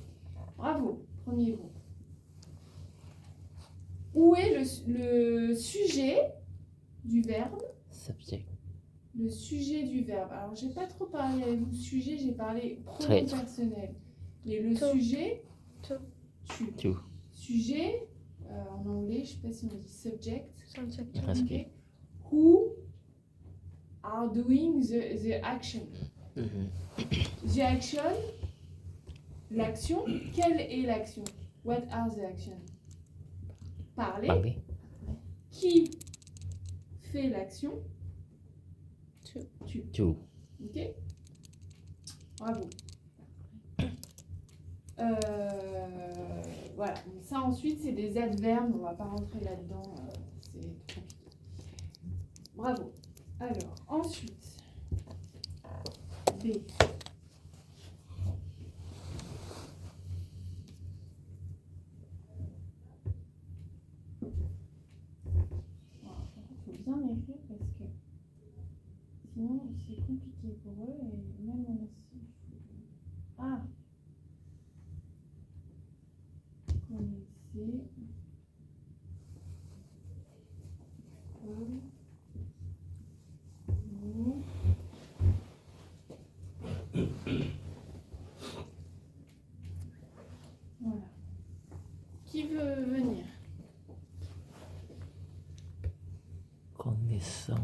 Bravo, premier groupe. Où est le sujet du verbe? Subject. Le sujet du verbe. Alors, j'ai pas trop parlé avec vous de sujet, j'ai parlé pronom Traître. personnel. Mais le To. sujet, To. tu. To. Sujet, en anglais, je sais pas si on dit subject. Subject. Respect. Who are doing the action? Mhm. The action, l'action. Quelle est l'action? What are the actions? Parler. Parler. Qui fait l'action? Tu. To. Ok? Bravo. Voilà. Donc ça ensuite c'est des adverbes. On va pas rentrer là-dedans. C'est compliqué. Bravo. Alors ensuite B. Il faut bien écrire parce que sinon c'est compliqué pour eux et même on aussi. Ah. Connaissez. Vous. Voilà. Qui veut venir? Connaissant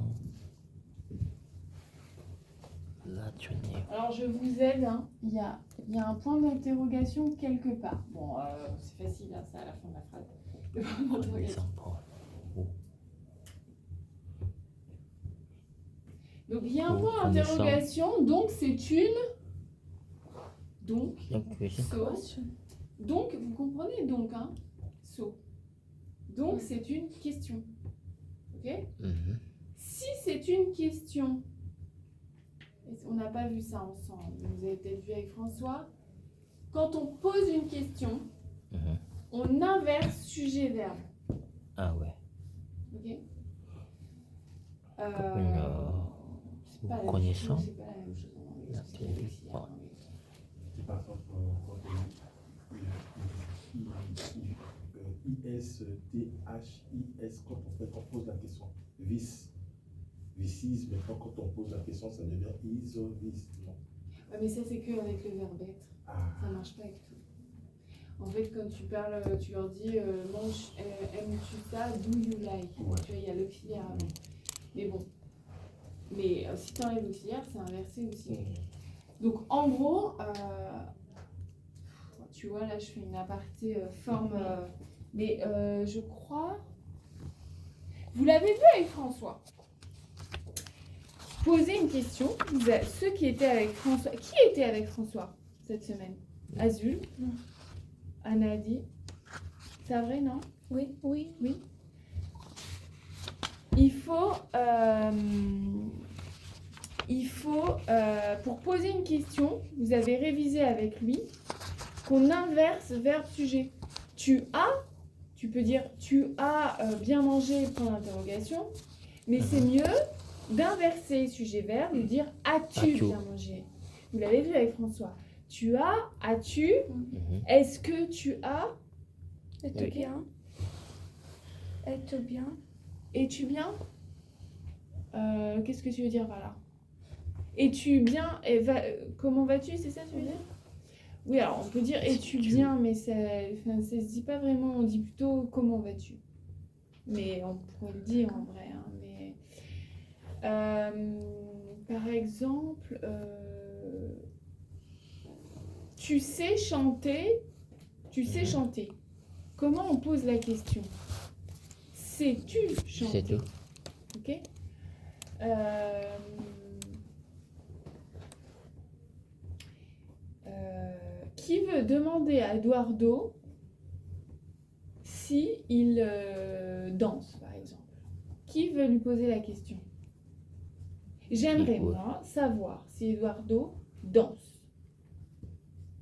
la journée. Alors je vous aide, hein. Il y a un point d'interrogation quelque part. Bon, c'est facile, hein, c'est à la fin de la phrase. Le point d'interrogation. Connaissant pas. Donc il y a un Ou point connaissant. d'interrogation, donc c'est une... Donc, Donc, question. so, Donc, vous comprenez donc, hein? So. Donc, c'est une question. Ok? Mhm. Si c'est une question, et on n'a pas vu ça ensemble, vous avez peut-être vu avec François, quand on pose une question, Mhm. on inverse sujet-verbe. Ah ouais. Ok? C'est pas la même Connaissant. chose, c'est pas la même chose en anglais, parce qu'il y a l'auxiliaire en anglais. C'est par exemple quand on ISTHIS, quand on pose la question. Vis. Vicis, maintenant quand on pose la question, ça devient is or vis. Non. Ouais, mais ça, c'est que avec le verbe être. Ah. Ça marche pas avec tout. En fait, quand tu parles, tu leur dis aimes-tu ça, do you like? Ouais. Tu vois, il y a l'auxiliaire avant. Mais bon. Mais si tu enlèves l'auxiliaire, c'est inversé aussi. Donc en gros, tu vois, là je fais une aparté forme. Mais je crois. Vous l'avez vu avec François. Posez une question. Ceux qui étaient avec François. Qui était avec François cette semaine? Azul. Anadi. C'est vrai, non? Oui. Oui. Il faut pour poser une question, vous avez révisé avec lui, qu'on inverse verbe-sujet. Tu peux dire tu as bien mangé, point d'interrogation, mais c'est mieux d'inverser sujet-verbe, de dire as-tu As-tu. bien mangé. Vous l'avez vu avec François. Tu as-tu, Mhm. est-ce que tu as, Es-tu Oui. bien? Es-tu bien? es-tu bien? Qu'est-ce que tu veux dire par là? Es-tu bien? Comment vas-tu? C'est ça que tu veux dire? Oui, alors on peut dire es-tu bien, mais ça se dit pas vraiment. On dit plutôt comment vas-tu? Mais on pourrait le dire en vrai. Hein, mais par exemple, tu sais chanter? Tu sais chanter? Comment on pose la question? Sais-tu chanter? C'est tout. Ok. Qui veut demander à Eduardo si il danse, par exemple? Qui veut lui poser la question? J'aimerais, Oui. moi, savoir si Eduardo danse.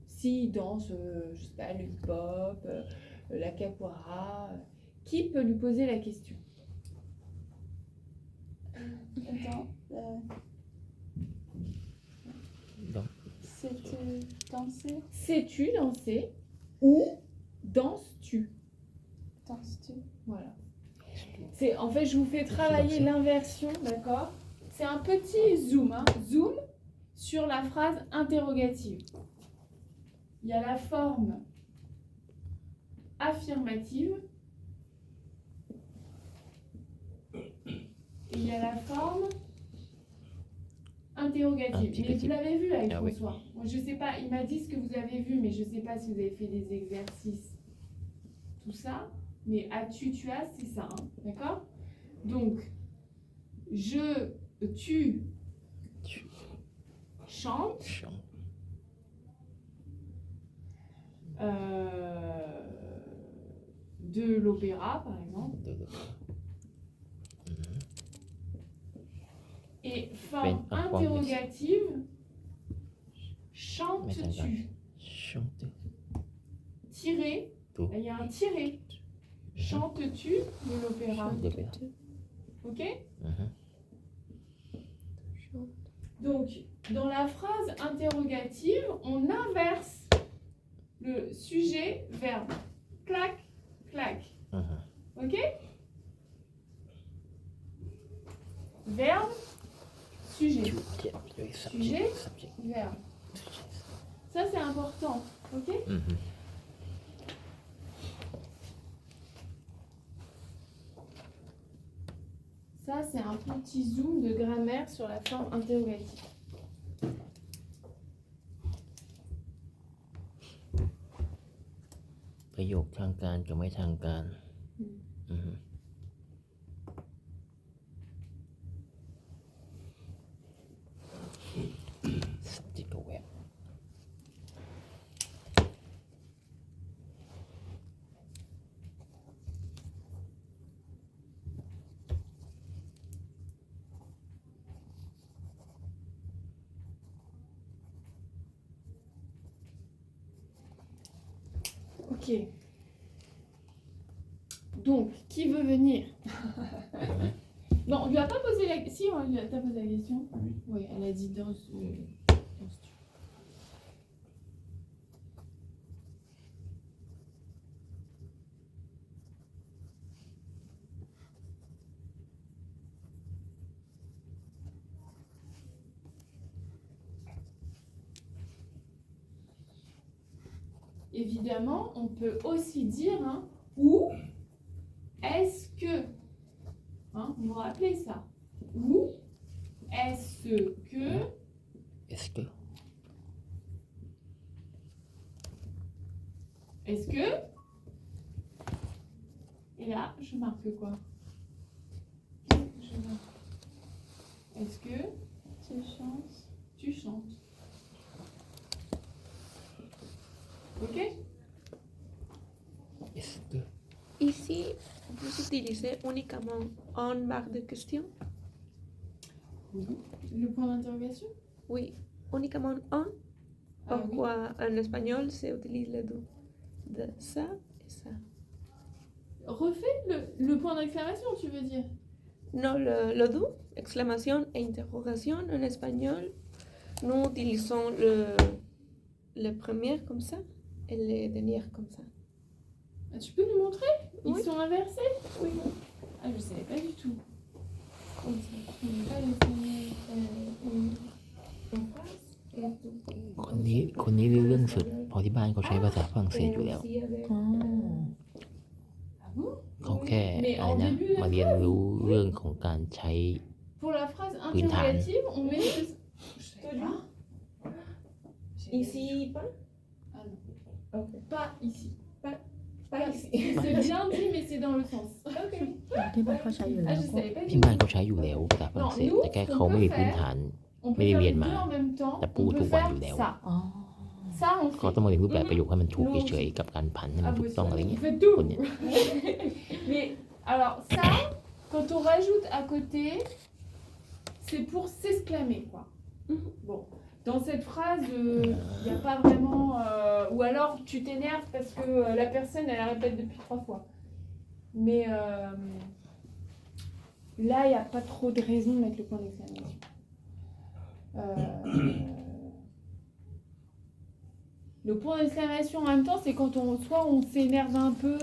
S'il danse, je sais pas, le hip-hop, la capoeira. Qui peut lui poser la question? Donc, Sais-tu danser? Sais-tu danser ou danses-tu? Danses-tu? Voilà. En fait, je vous fais travailler l'inversion, d'accord? C'est un petit zoom, hein. Zoom sur la phrase interrogative. Il y a la forme affirmative et il y a la forme interrogative. Mais vous l'avez vu avec Ah oui. François. Moi, je sais pas, il m'a dit ce que vous avez vu, mais je sais pas si vous avez fait des exercices. Tout ça. Mais as-tu, tu as, c'est ça, hein, d'accord? Donc, tu chantes de l'opéra, par exemple. Et forme interrogative, chantes-tu? chanter. Tiré, Tout. là, il y a un tiré. Chantes-tu de l'opéra? L'opéra. Ok? Mhm. Donc, dans la phrase interrogative, on inverse le sujet-verbe. Clac, clac. Mhm. Ok? Verbe, sujet. Sujet, verbe. Ça, c'est important. Ok? Mhm. Ça, c'est un petit zoom de grammaire sur la forme interrogative. ประโยคทางการกับไม่ทางการ อือฮึsubject กับ verb Ok. Donc, qui veut venir? Non, on lui a pas posé la question. Si, on lui a t'as posé la question. Oui. Oui, elle a dit dans ce... Évidemment, on peut aussi dire où est-ce que, vous vous rappelez ça? Où est-ce que, Est-ce que et là, je marque quoi? Je marque. Est-ce que Tu chantes. tu chantes? Ok? Est-ce que Ici, vous utilisez uniquement une marque de question? Le point d'interrogation? Oui, uniquement un. Ah oui. Pourquoi en espagnol, c'est utilise les deux? De ça et ça. Refais le point d'exclamation, tu veux dire? Non, le deux, exclamation et interrogation en espagnol, nous utilisons le premier comme ça et le dernier comme ça. Ah, tu peux nous montrer? Ils Oui. sont inversés? Oui. Ah, je savais pas du tout. Ok. Je ne vais pas laisser en face. คนนี้รู้เรื่องสุดเพอที่บ้านเขาใช้ภาษาฝรั่งเศสอยู่แล้ว อ๋อ Ah bon? เขาแค่ Mais อะไร en นะ début, มาเรียนรู้เรื่องของการใช้ pour la phrase Une table. interrogative, on met le... Je savais pas. Ici, pas? Ah non. Ok. Pas ici. Pas ici. C'est bien dit, mais c'est dans le sens. Ok. ที่บ้านเขาใช้อยู่แล้ Ah, ว je ก็ savais pas ที่ du บ้าน tout. เขาใช้อยู่แล้วภาษาฝรั่งเศส แต่แค่เขาไม่มีพื้นฐาน On peut Mais les faire les Viennes, deux en même temps. t'as pas On tout peut le faire droit du ça. อ๋อ Ça, on เขา fait. ต้องมาเรียนรูปแบบประโยคให้มันถูกเฉยๆกับการผันให้มั Ah, นถู vous กต้อง aussi, อะไร vous เงี้ย faites tout. คนเนี้ย Mais alors ça, quand on rajoute à côté, c'est pour s'exclamer quoi. Bon, dans cette phrase, il n'y a pas vraiment... ou alors tu t'énerves parce que la personne, elle la répète depuis 3 fois. Mais là, il n'y a pas trop de raison de mettre le point d'exclamation. Le point d'exclamation en même temps, c'est quand soit on s'énerve un peu,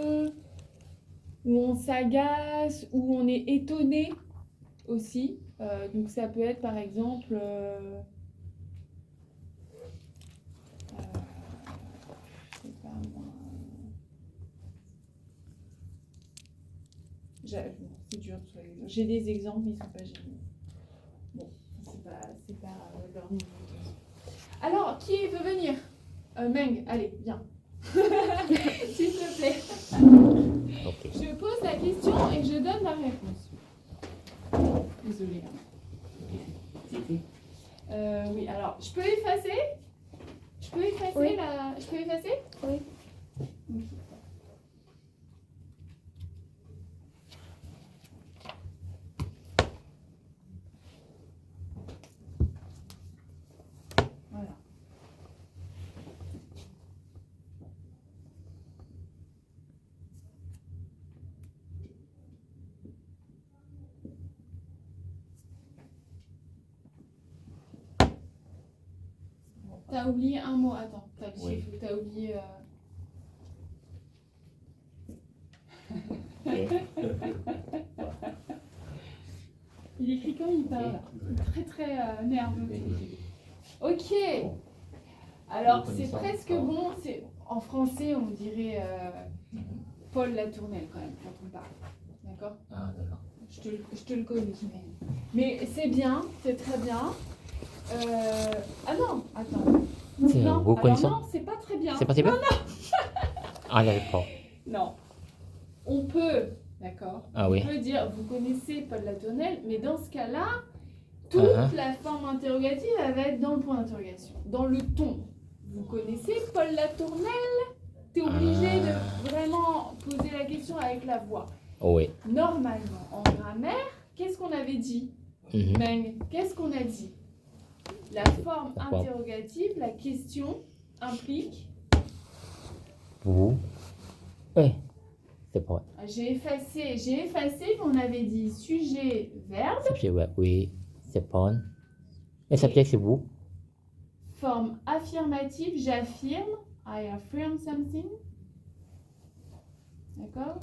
ou on s'agace, ou on est étonné aussi. Donc ça peut être par exemple... je sais pas moi... bon, c'est dur de trouver. J'ai des exemples, mais ils sont pas géniaux. Bon, c'est pas leur niveau. Alors, qui veut venir? Meng, allez, viens. S'il te plaît. โอเค Je pose la question et je donne la réponse. Désolée. Oui, alors, je peux effacer? Je peux effacer Oui. Je peux effacer? Oui. Ok. Voilà. T'as oublié un mot, attends, Oui. t'as oublié... Il écrit comme il parle, très très nerveux. Ok, alors c'est presque bon, en français on dirait Paul Latournelle quand même quand on parle, d'accord? Ah, d'accord. Je te le corrige, mais c'est bien, c'est très bien. Ah non, attends. C'est Non, vous alors connaissez? non, c'est pas très bien. C'est pas très bien? Ah, d'accord. Non. On peut, d'accord, Ah on oui. peut dire, vous connaissez Paul Latournelle, mais dans ce cas-là, toute la forme interrogative, elle va être dans le point d'interrogation, dans le ton. Vous connaissez Paul Latournelle? T'es obligé de vraiment poser la question avec la voix. Oh oui. Normalement, en grammaire, qu'est-ce qu'on avait dit? Mhm. Meng, qu'est-ce qu'on a dit? La forme Pourquoi? interrogative, la question implique Vous Oui, c'est bon. J'ai effacé, on avait dit sujet, verbe, Subject, verb, oui, c'est bon. Et subject, c'est vous. forme affirmative, j'affirme, I affirm something. D'accord?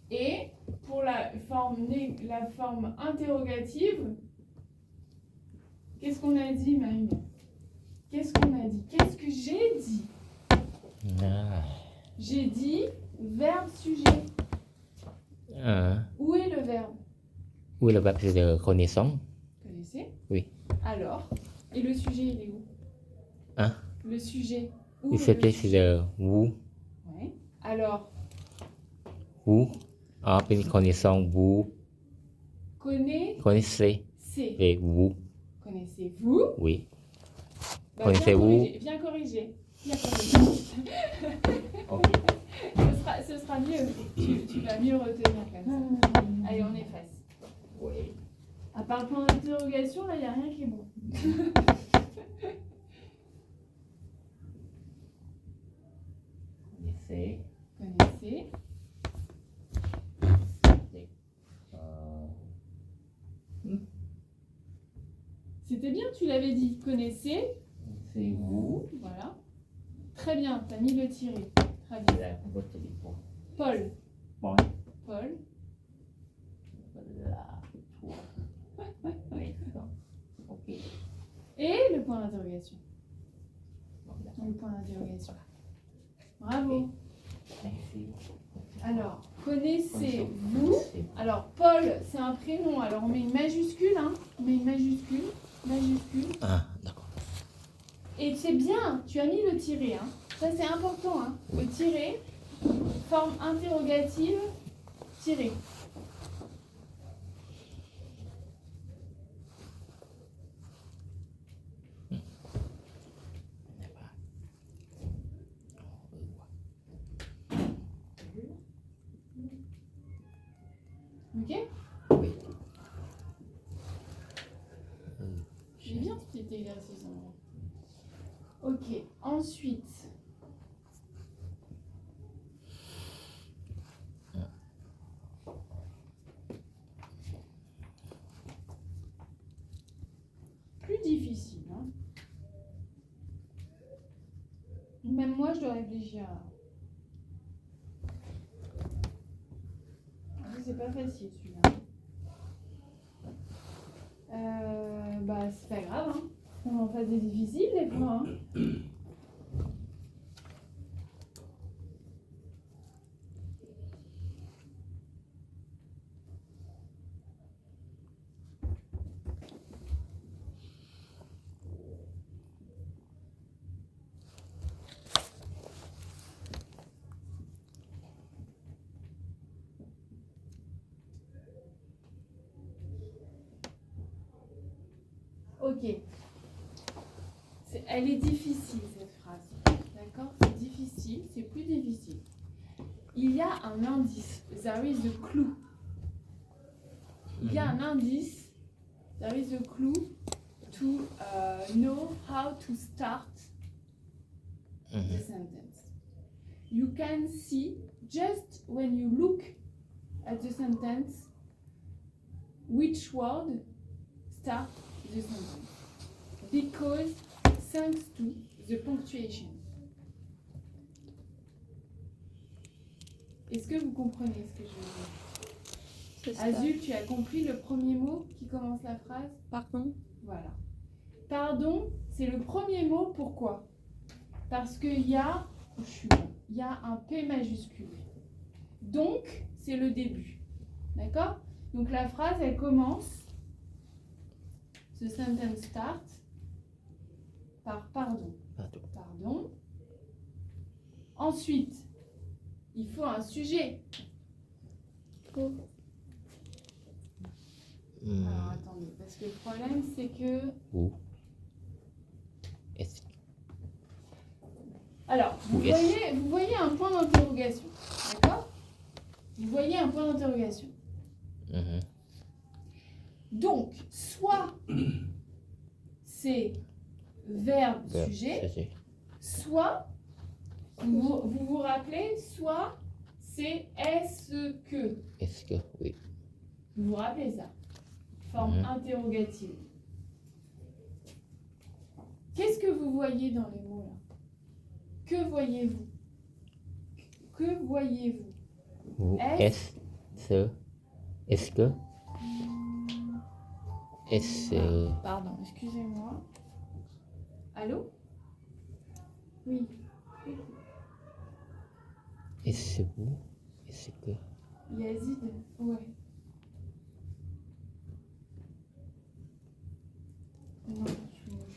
Et pour la forme interrogative, qu'est-ce qu'on a dit, Marine? Qu'est-ce qu'on a dit? Qu'est-ce que j'ai dit? Ah. J'ai dit verbe, sujet. Ah. Où est le verbe? Oui, le verbe, c'est de connaissance. Vous connaissez? Oui. Alors, et le sujet, il est où? Hein? Le sujet. Où Le est subject, c'est de vous. Ouais. Alors, Vous. Ah, une connaissance, vous. Connaissez. c'est. Et vous. Connaissez-vous? Oui. Bah, Connaissez-vous? Viens corriger. Viens corriger. Ok. Ce sera mieux. Tu vas mieux retenir comme ça. Allez, on efface. Oui. À part le point d'interrogation, là, il n'y a rien qui est bon. Connaissez. Connaissez. C'était bien, tu l'avais dit. Connaissez. C'est vous. Voilà. Très bien, tu as mis le tiré. Très bien. Paul. Bon. Paul. Voilà. Oui, ok. Et le point d'interrogation. Le point d'interrogation. Bravo. Merci. Alors, connaissez-vous? Alors, Paul, c'est un prénom. Alors, on met une majuscule, hein? On met une majuscule. Majuscule. Ah, d'accord. Et c'est bien, tu as mis le tiré, hein? Ça, c'est important, hein? Le tiré, forme interrogative, tiré. Ok? Oui. C'est bien ce petit exercice en vrai. Ok, ensuite. Plus difficile, hein? Même moi, je dois réfléchir. C'est pas facile celui-là. Bah, c'est pas grave, hein. On en fasse des difficiles des fois, hein. Ok. Elle est difficile cette phrase. D'accord? C'est difficile, c'est plus difficile. Il y a un indice. There is a clue. Il y a un indice. There is a clue to know how to start the sentence. You can see just when you look at the sentence which word start the sentence. Because thanks to the punctuation. Est-ce que vous comprenez ce que je veux dire? Azul, tu as compris le premier mot qui commence la phrase? Pardon. Voilà. Pardon, c'est le premier mot. Pourquoi? Parce qu'il y a, il y a un P majuscule. Donc, c'est le début. D'accord? Donc la phrase, elle commence. The sentence start par pardon. Pardon. Ensuite, il faut un sujet. Alors attendez, parce que le problème c'est que... Où? Alors, vous voyez un point d'interrogation, d'accord? Vous voyez un point d'interrogation. Donc, soit c'est verbe, sujet, soit Vous vous rappelez, soit c'est est-ce que. Est-ce que, oui. Vous vous rappelez ça? Forme interrogative. Qu'est-ce que vous voyez dans les mots là? Que voyez-vous? Que voyez-vous? Vous, Est-ce- est-ce que, est-ce, Pardon, excusez-moi. Allô? Oui. est-ce vous, est-ce que, Yazid? Ouais. Non,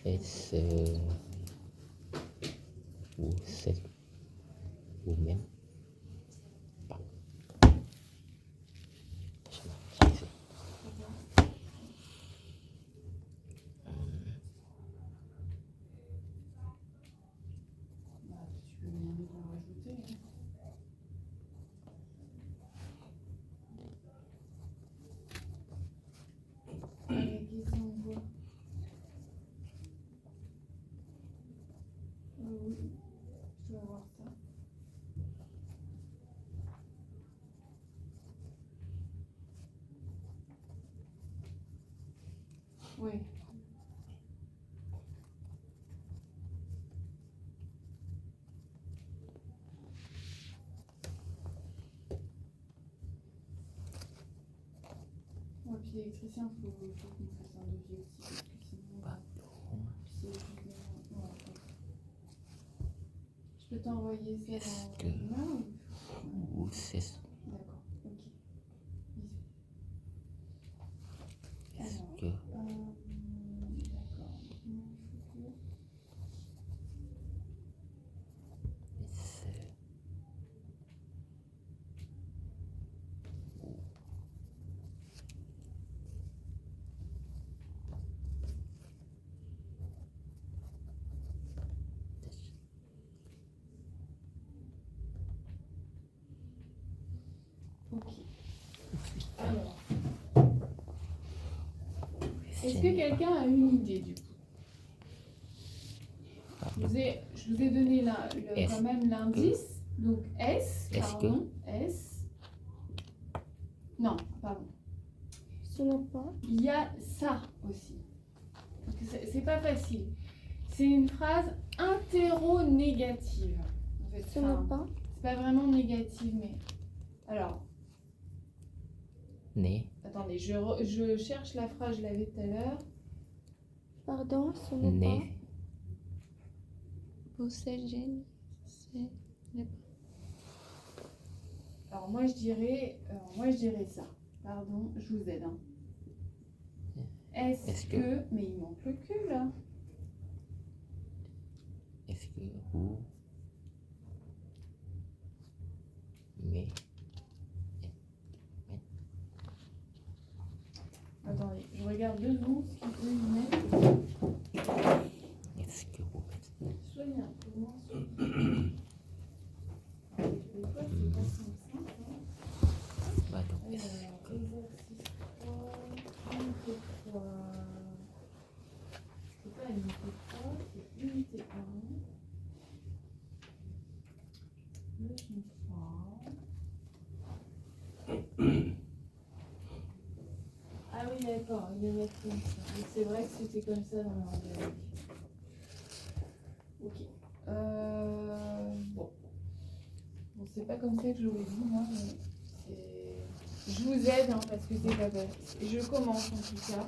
est-ce, vous, c'est, vous-même. Pardon. Je m'excuse. Bah, tu peux bien en rajouter. Allez, qu'est-ce qu'on voit? Oui, je dois voir ça. Oui. Ouais, puis l'électricien, faut qu'on fasse un devis aussi, parce que sinon, c'est ouais. Je peux t'envoyer ça Est-ce dans que- l'email ou... Vous, c'est, D'accord, ok. Bisous. est-ce Alors, que, d'accord. est-ce, Ok. Alors, est-ce que quelqu'un a une idée du coup? Je vous ai donné Est-ce quand même l'indice. Donc S, Est-ce que- pardon, S. Non, pardon. Ce n'est pas. Il y a ça aussi. Donc, c'est pas facile. C'est une phrase interro-négative. En fait, Ce enfin, n'est pas. c'est pas vraiment négative, mais. Alors, né, attendez, je cherche la phrase, je l'avais tout à l'heure. Pardon, ce n'est né, pas. Vous êtes jeune. Ce n'est pas. Alors moi je dirais ça. Pardon, je vous aide. Hein. Est-ce Est-ce que... que- Mais il manque le que là. est-ce que vous, mais, Attendez, je regarde 2 secondes ce qu'il peut y mettre. est-ce que vous, Soyez un peu moins sûr. Des fois c'est pas si simple. Hein. pardon, est-ce que, Exercice 3, unité 3. C'est pas unité 3, c'est unité 1. Leçon 3. Ah oui, d'accord, il devait être comme ça. Mais c'est vrai que c'était comme ça dans l'anglais. Ok. Bon. Bon, c'est pas comme ça que je l'aurais dit, moi, mais c'est... Je vous aide, hein, parce que c'est pas facile. Je commence en tout cas.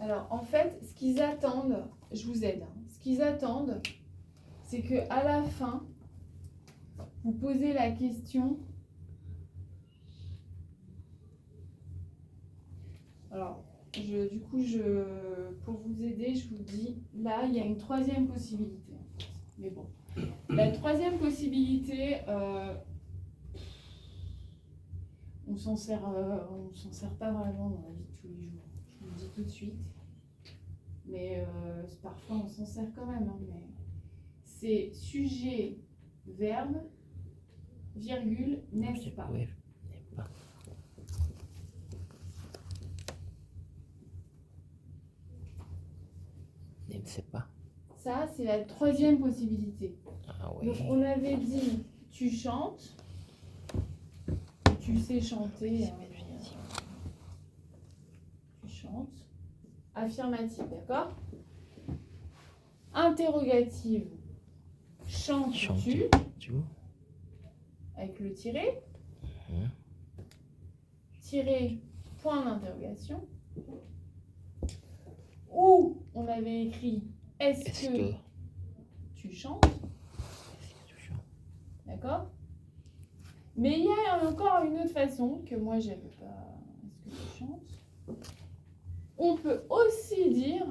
Alors, en fait, ce qu'ils attendent, je vous aide, hein, ce qu'ils attendent, c'est que à la fin, vous posez la question. Alors, pour vous aider, je vous dis, là, il y a une 3e possibilité. Mais bon, la 3e possibilité, on s'en sert pas vraiment dans la vie de tous les jours. Je vous le dis tout de suite. Mais parfois, on s'en sert quand même. Hein, mais c'est sujet, verbe, virgule, n'est-ce pas? oui, n'est pas, ne sais pas. Ça, c'est la troisième possibilité. Ah oui. Donc, on avait dit, tu chantes. Tu sais chanter. Hein, tu chantes. Affirmative, d'accord? Interrogative. Chantes-tu? Chantes-tu? Avec le tiret. Mhm. Tiret, point d'interrogation. Ou on avait écrit est-ce Est-ce que que tu chantes? tu chantes? D'accord? Mais il y a encore une autre façon que moi j'aime pas. Est-ce que tu chantes? On peut aussi dire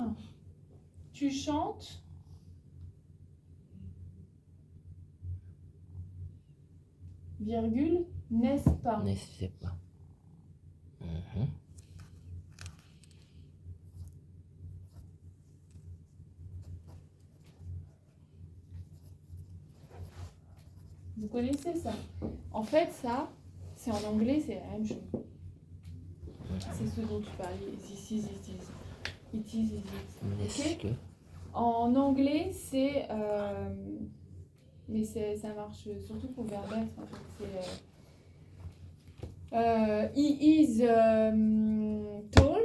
tu chantes virgule n'est-ce pas? N'est-ce pas? Mhm. Vous connaissez ça? En fait, ça, c'est en anglais, c'est la même chose. C'est ce dont tu parlais. This is, it is. It is, it is. N'est-ce Ok? que? En anglais, c'est. Mais ça marche surtout pour verbe être. En fait. C'est. He is tall.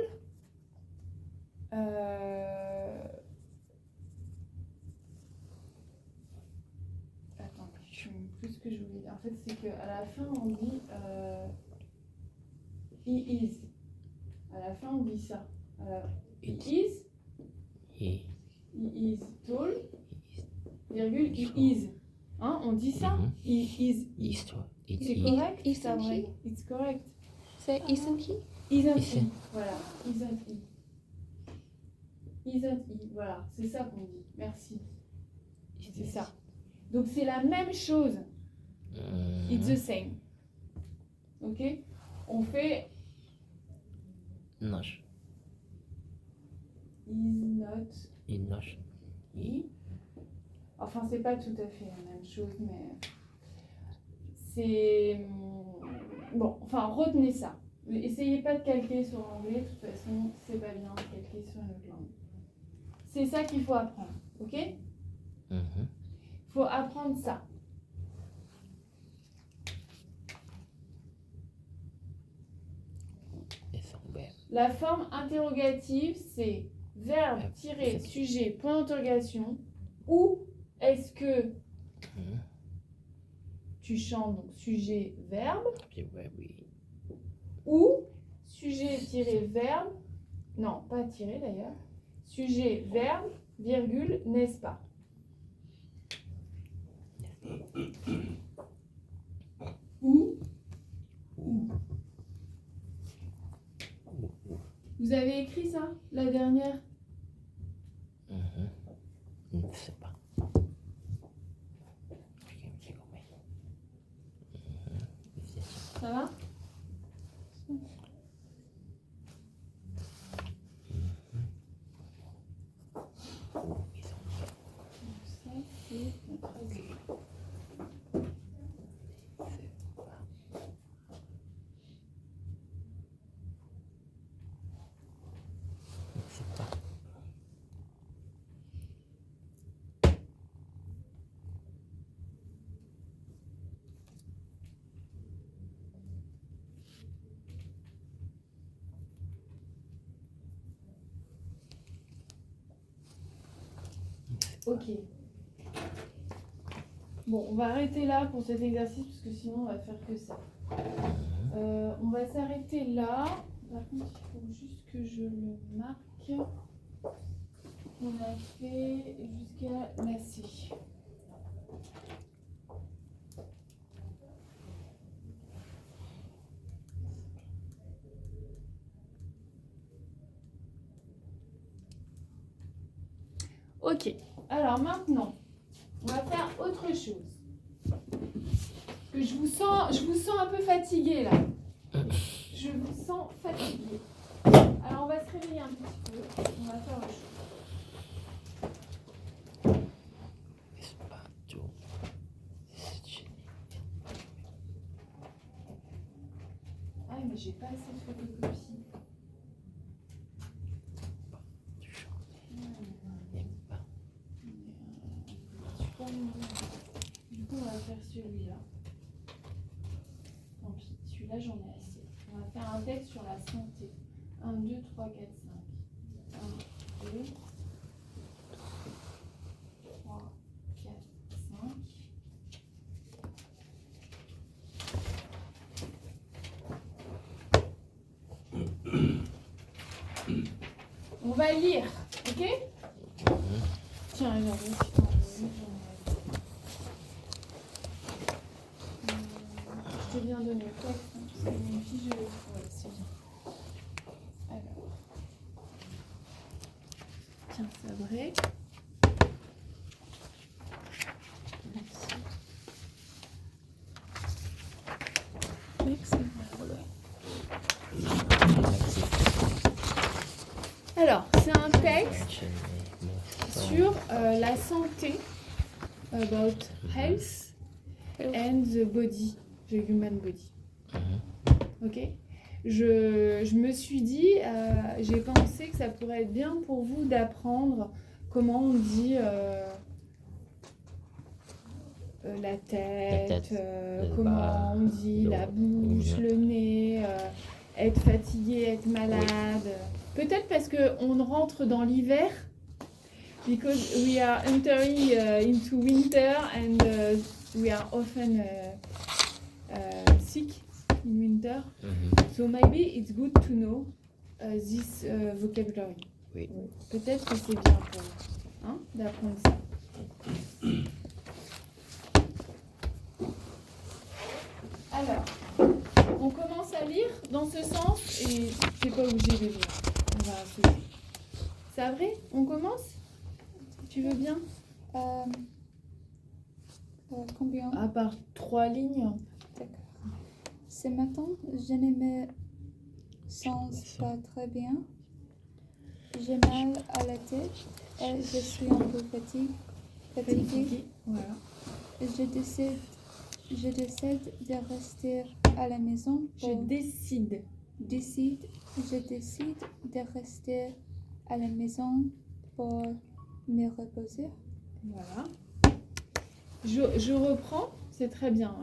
Attends, je sais même plus ce que je voulais dire. En fait, c'est qu'à la fin, on dit he is. À la fin, on dit ça. He It is. is. He is tall. Virgule, he is. Hein, on dit ça? Mhm. He is. Histoire. It C'est is. correct, Isn't c'est vrai. he? It's correct. C'est isn't he? Isn't he. Isn't. Voilà. Isn't he. Isn't he. Voilà. C'est ça qu'on dit. Merci. C'est ça. Donc c'est la même chose. It's the same. Ok? On fait Not. is not Is not. he. Enfin, c'est pas tout à fait la même chose, mais c'est bon. Enfin, retenez ça. Essayez pas de calquer sur l'anglais. De toute façon, c'est pas bien de calquer sur une autre langue. C'est ça qu'il faut apprendre. Ok? Mhm. Faut apprendre ça. Et son verbe. La forme interrogative, c'est verbe tiré sujet point d'interrogation. Ou est-ce que Mhm. tu chantes, donc sujet verbe, Puis, ouais, oui. ou sujet tiré verbe, non pas tiré d'ailleurs, sujet verbe virgule n'est-ce pas? Ou vous avez écrit ça la dernière? Mhm. Je ne sais pas. J'ai compris. Mhm. Ça va? Oh, ils sont Donc ça c'est la troisième. Je ne sais pas. Ok. Bon, on va arrêter là pour cet exercice parce que sinon on va faire que ça. On va s'arrêter là. Par contre, il faut juste que je le marque. On a fait jusqu'à la C. Ok. Alors maintenant, on va faire autre chose. Parce que je vous sens un peu fatigué là. Je vous sens fatigué. Alors on va se réveiller un petit peu. On va faire autre chose. Espato. Ah mais j'ai pas assez de photocopies. Tu chantes. celui-là. Tant pis, celui-là j'en ai assez. On va faire un texte sur la santé. 1, 2, 3, 4, 5. 1, 2, 3, 4, 5. On va lire, ok? Tiens, alors, je te viens donner le texte, hein, parce que mon fils, je l'ai trouvé, c'est bien. Alors, tiens, Sabré. Alors, c'est un texte sur la santé, about health and the body, the human body. Ok. Je me suis dit, j'ai pensé que ça pourrait être bien pour vous d'apprendre comment on dit la tête, comment bas, on dit la bouche, le nez, être fatigué, être malade. Peut-être parce qu'on rentre dans l'hiver. Because we are entering into winter and we are often sick in winter. So maybe it's good to know this vocabulary. Oui. Peut-être que c'est bien pour vous, hein, d'apprendre ça. Alors, on commence à lire dans ce sens et t'es pas obligé de lire. On va associer. C'est vrai? On commence? Tu veux bien? Combien? À part 3 lignes. D'accord. Ce matin, je ne me sens pas très bien. J'ai mal à la tête et je suis un peu fatiguée. Voilà. Je décide de rester à la maison. Je décide. Je décide de rester à la maison pour me reposer. Voilà. Je reprends. C'est très bien,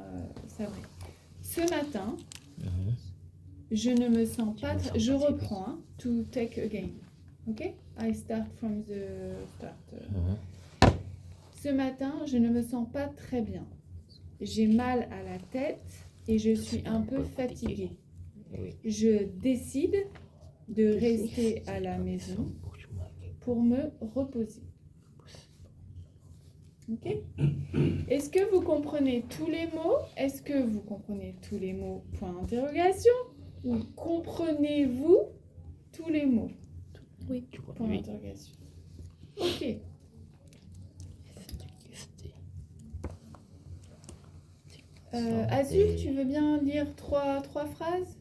c'est vrai. Ce matin, je ne me sens pas... Je reprends. Hein, to take again. Ok? I start from the start. Ce matin, je ne me sens pas très bien. J'ai mal à la tête et je suis un peu fatiguée. Je décide de rester à la maison pour me reposer. Ok? Est-ce que vous comprenez tous les mots? Est-ce que vous comprenez tous les mots? Point d'interrogation. Ou comprenez-vous tous les mots? Oui. Point d'interrogation. Ok. Azul, tu veux bien lire trois phrases,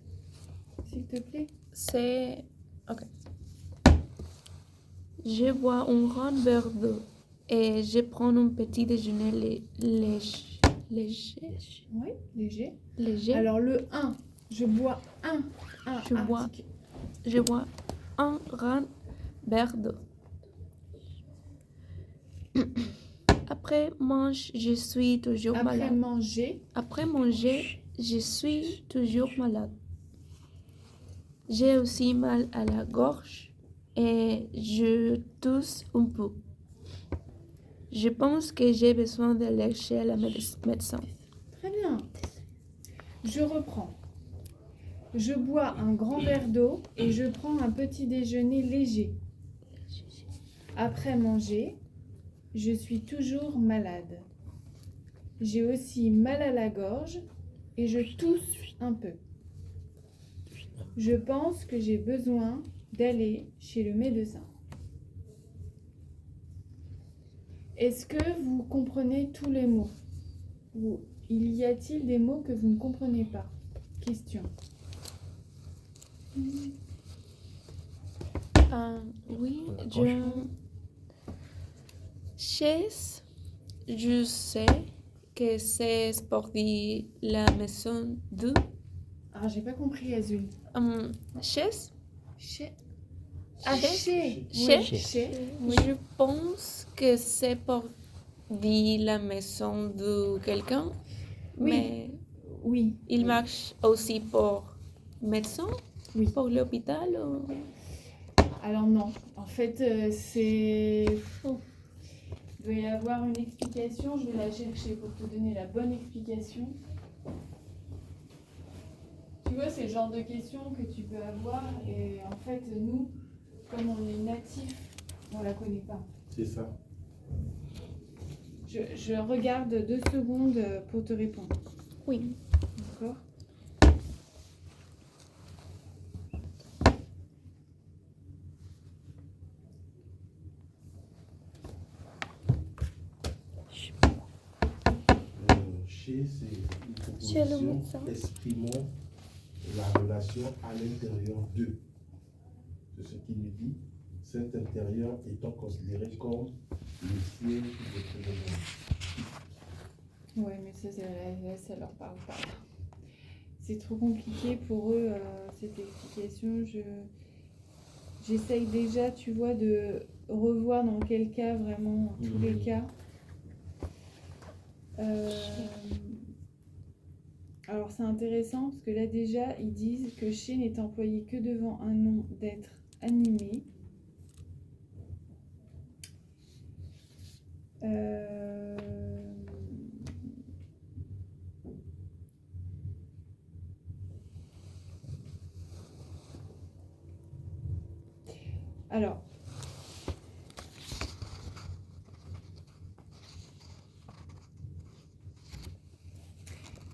s'il te plaît? C'est... Ok. Je bois un grand verre d'eau et je prends un petit déjeuner léger. Oui, léger. Léger. Alors le 1, je bois un article. Je bois un grand verre d'eau. Après manger, je suis toujours malade. Après manger, je suis toujours malade. J'ai aussi mal à la gorge et je tousse un peu. Je pense que j'ai besoin d'aller chez le médecin. Très bien. Je reprends. Je bois un grand verre d'eau et je prends un petit déjeuner léger. Après manger, je suis toujours malade. J'ai aussi mal à la gorge et je tousse un peu. Je pense que j'ai besoin d'aller chez le médecin. Est-ce que vous comprenez tous les mots? Ou y a-t-il des mots que vous ne comprenez pas? Question. Oui, chaise, je sais que c'est pour dire la maison de... Ah, j'ai pas compris, Azul. Chaise? Chez. Chez. Oui. Je pense que c'est pour dire la maison de quelqu'un. Oui. Mais Oui. il marche aussi pour médecin, Oui. pour l'hôpital ou... Alors non, en fait, c'est... Il doit y avoir une explication, je vais la chercher pour te donner la bonne explication. Tu vois, c'est le genre de questions que tu peux avoir et en fait, nous, comme on est natifs, on la connaît pas. C'est ça. Je regarde 2 secondes pour te répondre. Oui. D'accord? Chez, c'est une Chez le proposition médecin. exprimant la relation à l'intérieur d'eux. C'est ce qu'il nous dit. Cet intérieur étant considéré comme le siège de votre monde. Ouais, mais ça leur parle pas. C'est trop compliqué pour eux, cette explication. J'essaye déjà, tu vois, de revoir dans quel cas, vraiment, tous les cas. Alors, c'est intéressant, parce que là, déjà, ils disent que chez n'est employé que devant un nom d'être animé. Alors,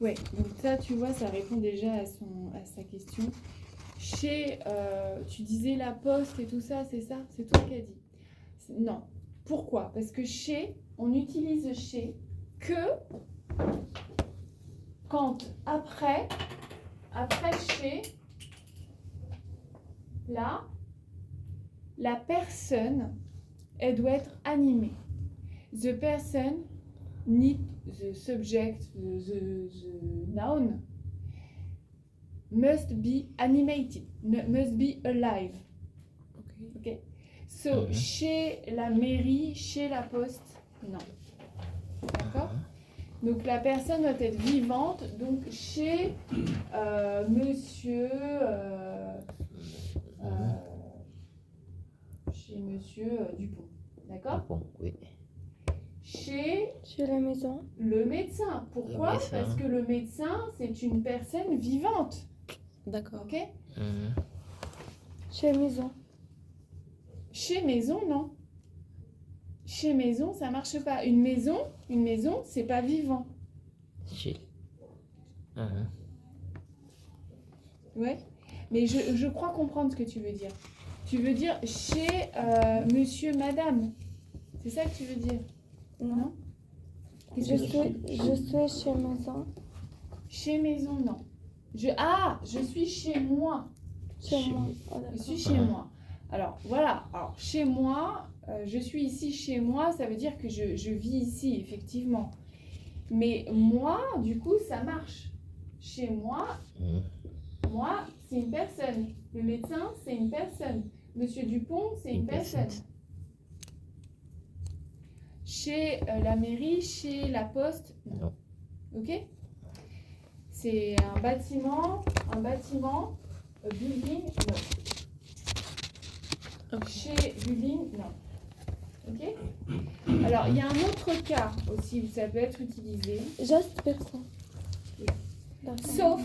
ouais, donc ça, tu vois, ça répond déjà à sa question. Chez, tu disais la poste et tout ça, c'est ça? C'est toi qui as dit. Non. Pourquoi? Parce que chez, on utilise chez que quand après chez, là, la personne, elle doit être animée. The person need the subject, the noun must be animated, must be alive. Okay. So, chez la mairie, chez la poste, non. D'accord? Donc la personne doit être vivante. Donc chez monsieur... chez monsieur Dupont. D'accord? Bon, oui. Chez la maison. le médecin. Pourquoi? Le médecin. Parce que le médecin, c'est une personne vivante. D'accord. Ok? Chez maison. Chez maison, non. Chez maison, ça marche pas. Une maison, c'est pas vivant. Chez. Ouais. Mais je crois comprendre ce que tu veux dire. Tu veux dire chez monsieur, madame. C'est ça que tu veux dire? Non? Je suis chez maison. Chez maison, non. Je suis chez moi. Chez moi. Je suis chez moi. Alors, voilà. Alors, chez moi, je suis ici chez moi, ça veut dire que je vis ici, effectivement. Mais moi, du coup, ça marche. Chez moi, moi, c'est une personne. Le médecin, c'est une personne. Monsieur Dupont, c'est une personne. Chez la mairie, chez la poste, non. Ok? C'est un bâtiment, building, non. Chez building, non. Ok? Alors, il y a un autre cas aussi où ça peut être utilisé. Juste personne. Oui. Sauf,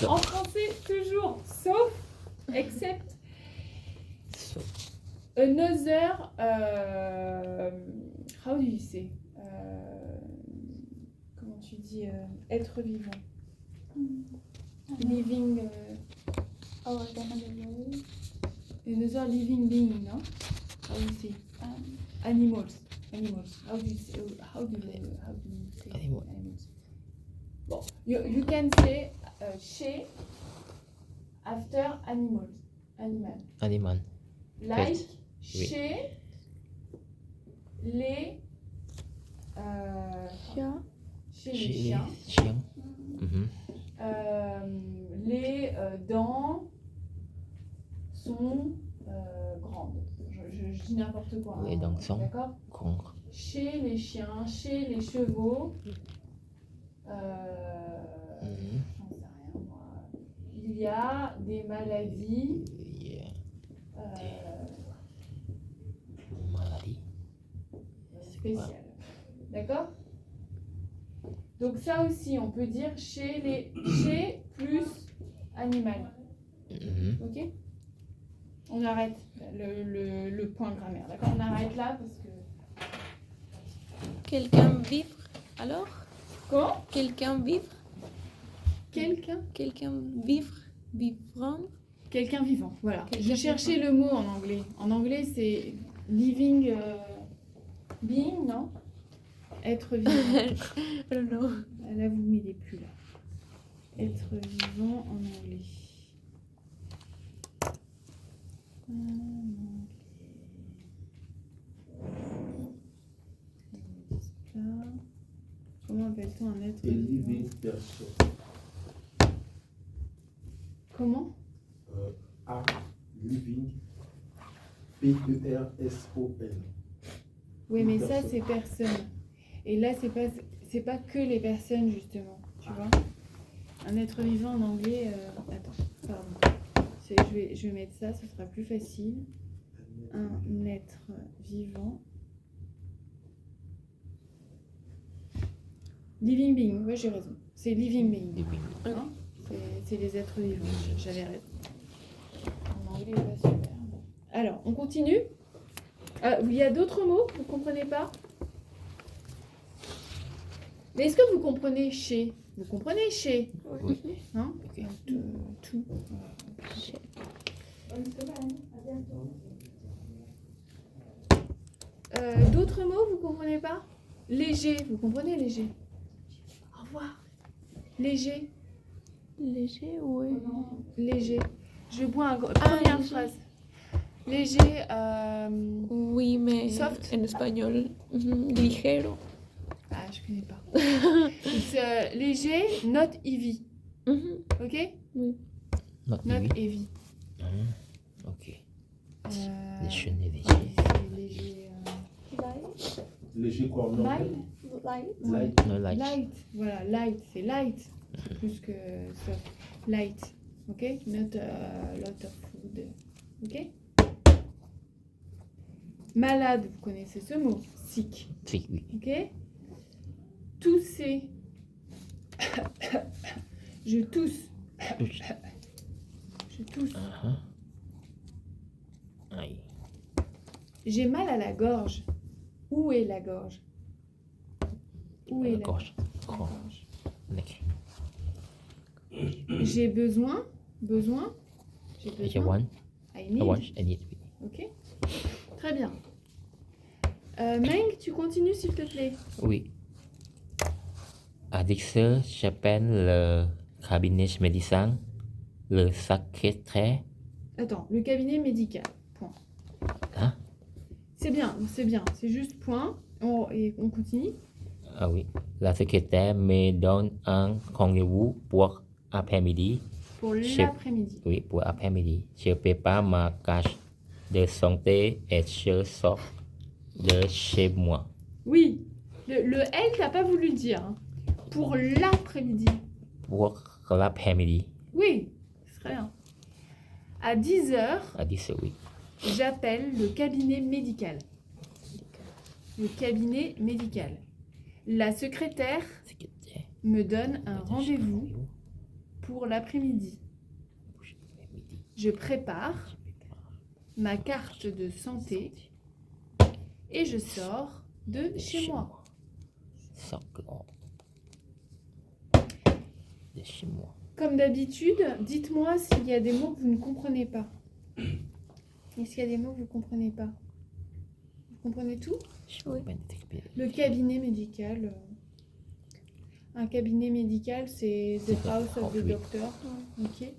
en français, toujours, sauf, except, another, how do you say? Comment tu dis être vivant? Living, another living being, no? How do you say? Animals. How do you say? How do you say? Animals. Bon, you can say chez after animals. Animal. Like chez les Chiens. Chez les chiens. Les dents sont grandes. Je dis n'importe quoi. Les dents sont d'accord. grandes. Chez les chiens, chez les chevaux, J'en sais rien, moi. Il y a des maladies Yeah. euh, Maladie. spéciales. D'accord? Donc ça aussi, on peut dire chez plus animal. Ok? On arrête le point grammaire. D'accord? On arrête là parce que... Quelqu'un vivre alors? Comment? Quelqu'un vivre? Quelqu'un? Quelqu'un vivre? Vivant? Quelqu'un vivant, voilà. Quelqu'un Je cherchais le mot en anglais. En anglais, c'est living being, non? Être vivant. I don't know. Là, vous ne m'aidez plus, là. Être vivant en anglais. Comment appelle-t-on un être A vivant? living person. Comment? A living P-E-R-S-O-N. Oui, mais ça, Personne. c'est personne. Et là, c'est pas que les personnes, justement. Tu vois? Un être vivant en anglais... Attends, pardon. Je vais mettre ça, ce sera plus facile. Un être vivant. Living being, ouais, j'ai raison. C'est living being. Living. Hein, c'est les êtres vivants. J'avais raison. En anglais, pas super. Alors, on continue. Il y a d'autres mots que vous ne comprenez pas? Mais est-ce que vous comprenez chez? Vous comprenez chez? Oui. Hein? Ok. Tout. D'autres mots, vous comprenez pas? Léger, vous comprenez léger? Au revoir. Léger, Léger, oui. léger. Je bois un gros... Ah, Première léger. phrase. Léger, Oui, mais Soft. en espagnol. Ligero. Ah, je connais pas. It's, léger, not heavy. Ok? Not Not heavy. heavy. Ok. Euh, Léger, léger. c'est léger. Light. Léger quoi en anglais? Mild? Light. Light. No light. Light. Voilà, light. C'est light. C'est plus que soft. Light. Ok? Not a lot of food. Ok? Malade, vous connaissez ce mot. Sick. Si, oui. Ok? Tousser. Je tousse. Je tousse. Aïe. J'ai mal à la gorge. Où est la gorge? Où est La la gorge. gorge? Neck. J'ai besoin. Besoin. J'ai I besoin. want. I I need. want. I need. Ok. Très bien. Meng, tu continues s'il te plaît. Oui. Adixer, j'appelle le cabinet médecin, le secrétaire. Attends, le cabinet médical. Point. Hein? C'est bien, c'est juste point. Et on continue. Ah oui. La secrétaire me donne un rendez-vous pour après-midi. Pour Je- l'après-midi. Oui, pour après-midi. Je prépare ma carte de santé et je sors de chez moi. Oui. Le L, t'as pas voulu le dire. Hein. Pour l'après-midi. Pour l'après-midi. Oui, c'est très bien. À 10h, À 10 oui. j'appelle le cabinet médical. Le cabinet médical. La secrétaire Secrétaire. me donne un me donne rendez-vous rendez-vous pour l'après-midi. pour l'après-midi. Je prépare Je prépare ma carte de santé et je sors de chez moi. Sors de chez moi. Comme d'habitude, dites-moi s'il y a des mots que vous ne comprenez pas. Est-ce qu'il y a des mots que vous ne comprenez pas? Vous comprenez tout? Oui. Le cabinet médical. Un cabinet médical, c'est the house of the Oui. doctor. Ok.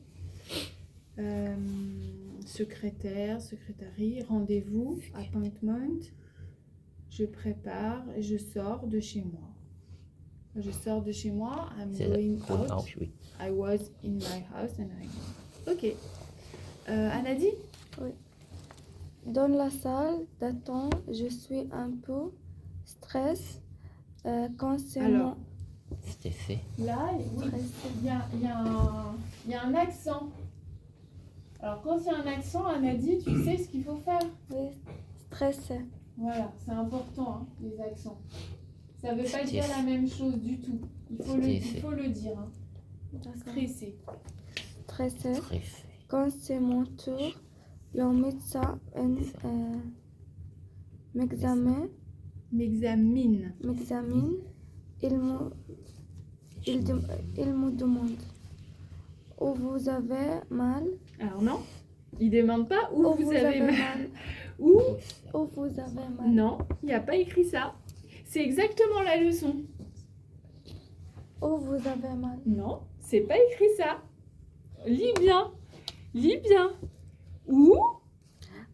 Secrétaire, secrétaire, rendez-vous, appointment. Je prépare et je sors de chez moi. Je sors de chez moi. I'm C'est going going out. out, oui. I was in my house and I go. Ok. Anadi? Dans la salle d'attente, je suis un peu stressée concernant. Alors, Stressé. Là, oui, il y a un accent. Alors, quand il y a un accent, Anadi, tu sais ce qu'il faut faire. Oui, stressé. Voilà, c'est important, hein, les accents. Ça ne veut pas Stress. dire la même chose du tout. Il faut le dire. Hein. D'accord. Stressé. Stressé. Stressé. Quand c'est mon tour, le médecin m'examine. M'examine. Il me demande où vous avez mal. Alors non, il demande pas où vous avez mal. Où Où vous avez mal. Non, il n'y a pas écrit ça. C'est exactement la leçon. Où vous avez mal. Non, c'est pas écrit ça. Lis bien. Lis bien. Où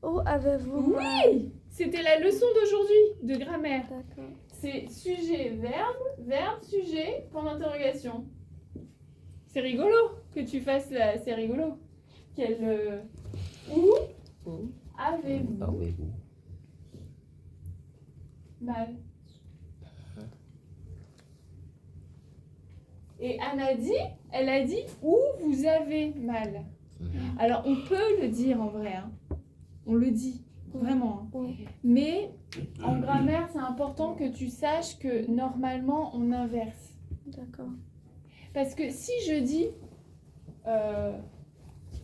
Où avez-vous mal. Oui, c'était la leçon d'aujourd'hui de grammaire. D'accord. C'est sujet, verbe, verbe, sujet, point d'interrogation. C'est rigolo que tu fasses là, c'est rigolo. Où avez-vous Avez-vous mal? Et Anna dit, elle a dit où vous avez mal. Alors on peut le dire en vrai, hein. On le dit vraiment. Hein. Oui. Mais en grammaire, c'est important que tu saches que normalement on inverse. D'accord. Parce que si je dis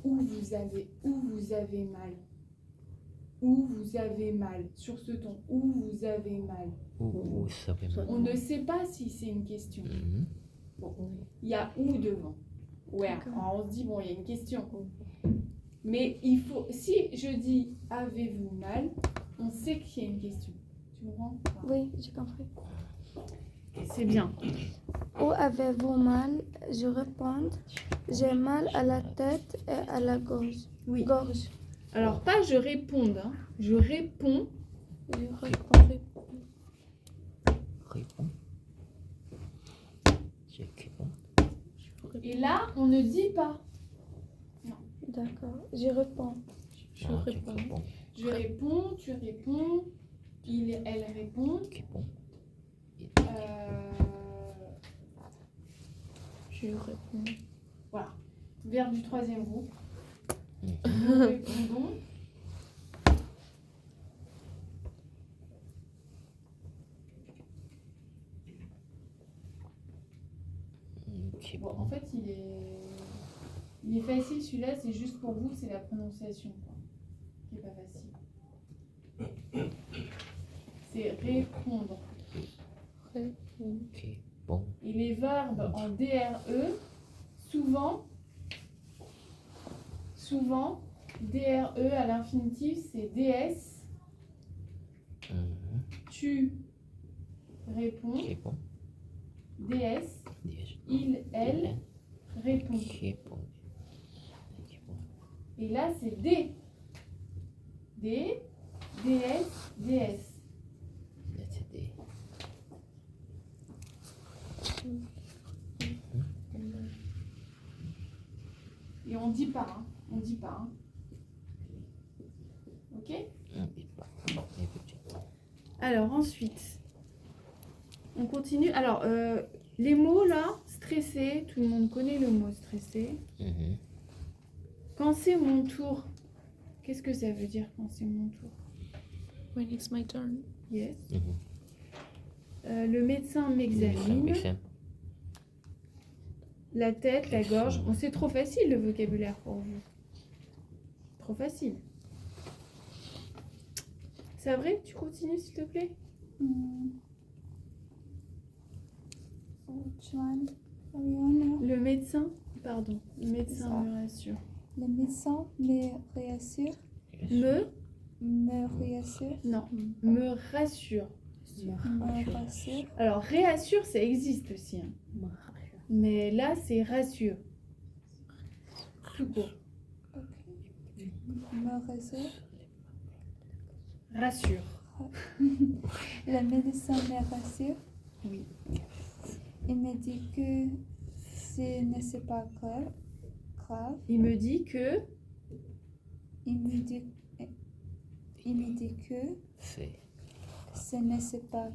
où vous avez mal, où vous avez mal, sur ce ton, où vous avez mal, Où savez-vous on ne sait pas si c'est une question. Mhm. Il y a où devant. Ouais, D'accord. alors on se dit, bon, il y a une question. Mais il faut, si je dis avez-vous mal, on sait qu'il y a une question. Tu comprends? Oui, j'ai compris. C'est bien. Où avez-vous mal? Je réponds. J'ai mal à la tête et à la gorge. Oui. Gorge. Alors, pas je réponds, hein. Je réponds. Je réponds. Réponds. Je réponds. Et là, on ne dit pas. D'accord. Je réponds. Je réponds. Je réponds, tu réponds, elle répond. Réponds. Je réponds. Voilà. Verbe du troisième groupe. Nous répondons. Bon, en fait, il est facile celui-là, c'est juste pour vous, c'est la prononciation quoi, qui est pas facile. C'est répondre. Ok, bon. Et les verbes en DRE, souvent, DRE à l'infinitif, c'est DS. Mhm. Tu réponds. Réponds. DS. Dis-je. Il, elle répond. Réponds. Réponds. Et là, c'est D. D, DS, DS. Là, c'est des. Et on dit pas, hein. On dit pas, hein. Ok? On dit pas. Les petits. Alors ensuite, on continue. Alors, les mots là, stressé, tout le monde connaît le mot stressé. Mhm. Quand c'est mon tour, qu'est-ce que ça veut dire quand c'est mon tour? When it's my turn. Yes. Mhm. Le médecin m'examine. Examen. La tête, la gorge. Bon, c'est trop facile le vocabulaire pour vous. Trop facile. C'est vrai? Tu continues s'il te plaît? Which one? Are we on now? Le médecin, pardon, le médecin Ça. me rassure. Le médecin me réassure. Me réassure. Non, me rassure. Me rassure. Alors, réassure, ça existe aussi. Hein. Mais là, c'est rassure. Tout court. Ok. Me rassure. Rassure. Le médecin me rassure. Oui. Il me dit que ce n'est pas grave. Il me dit que Il me dit que C'est. ce n'est pas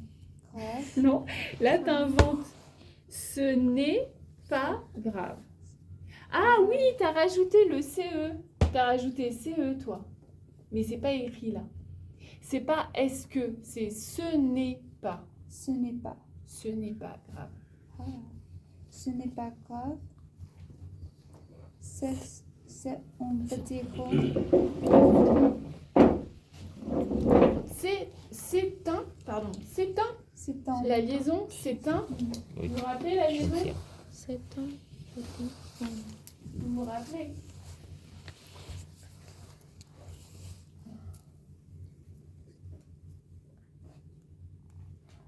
grave. non, là t'inventes. Ce n'est pas grave. Ah oui, t'as rajouté le CE. T'as rajouté CE, toi. Mais c'est pas écrit là. C'est pas est-ce que, c'est ce n'est pas. Ce n'est pas. Ce n'est pas grave. Ah. Ce n'est pas grave. C'est un petit rond. C'est un, pardon, c'est un. C'est un. La liaison, c'est un. Oui. Vous vous rappelez la liaison? C'est un petit rond. Vous vous rappelez?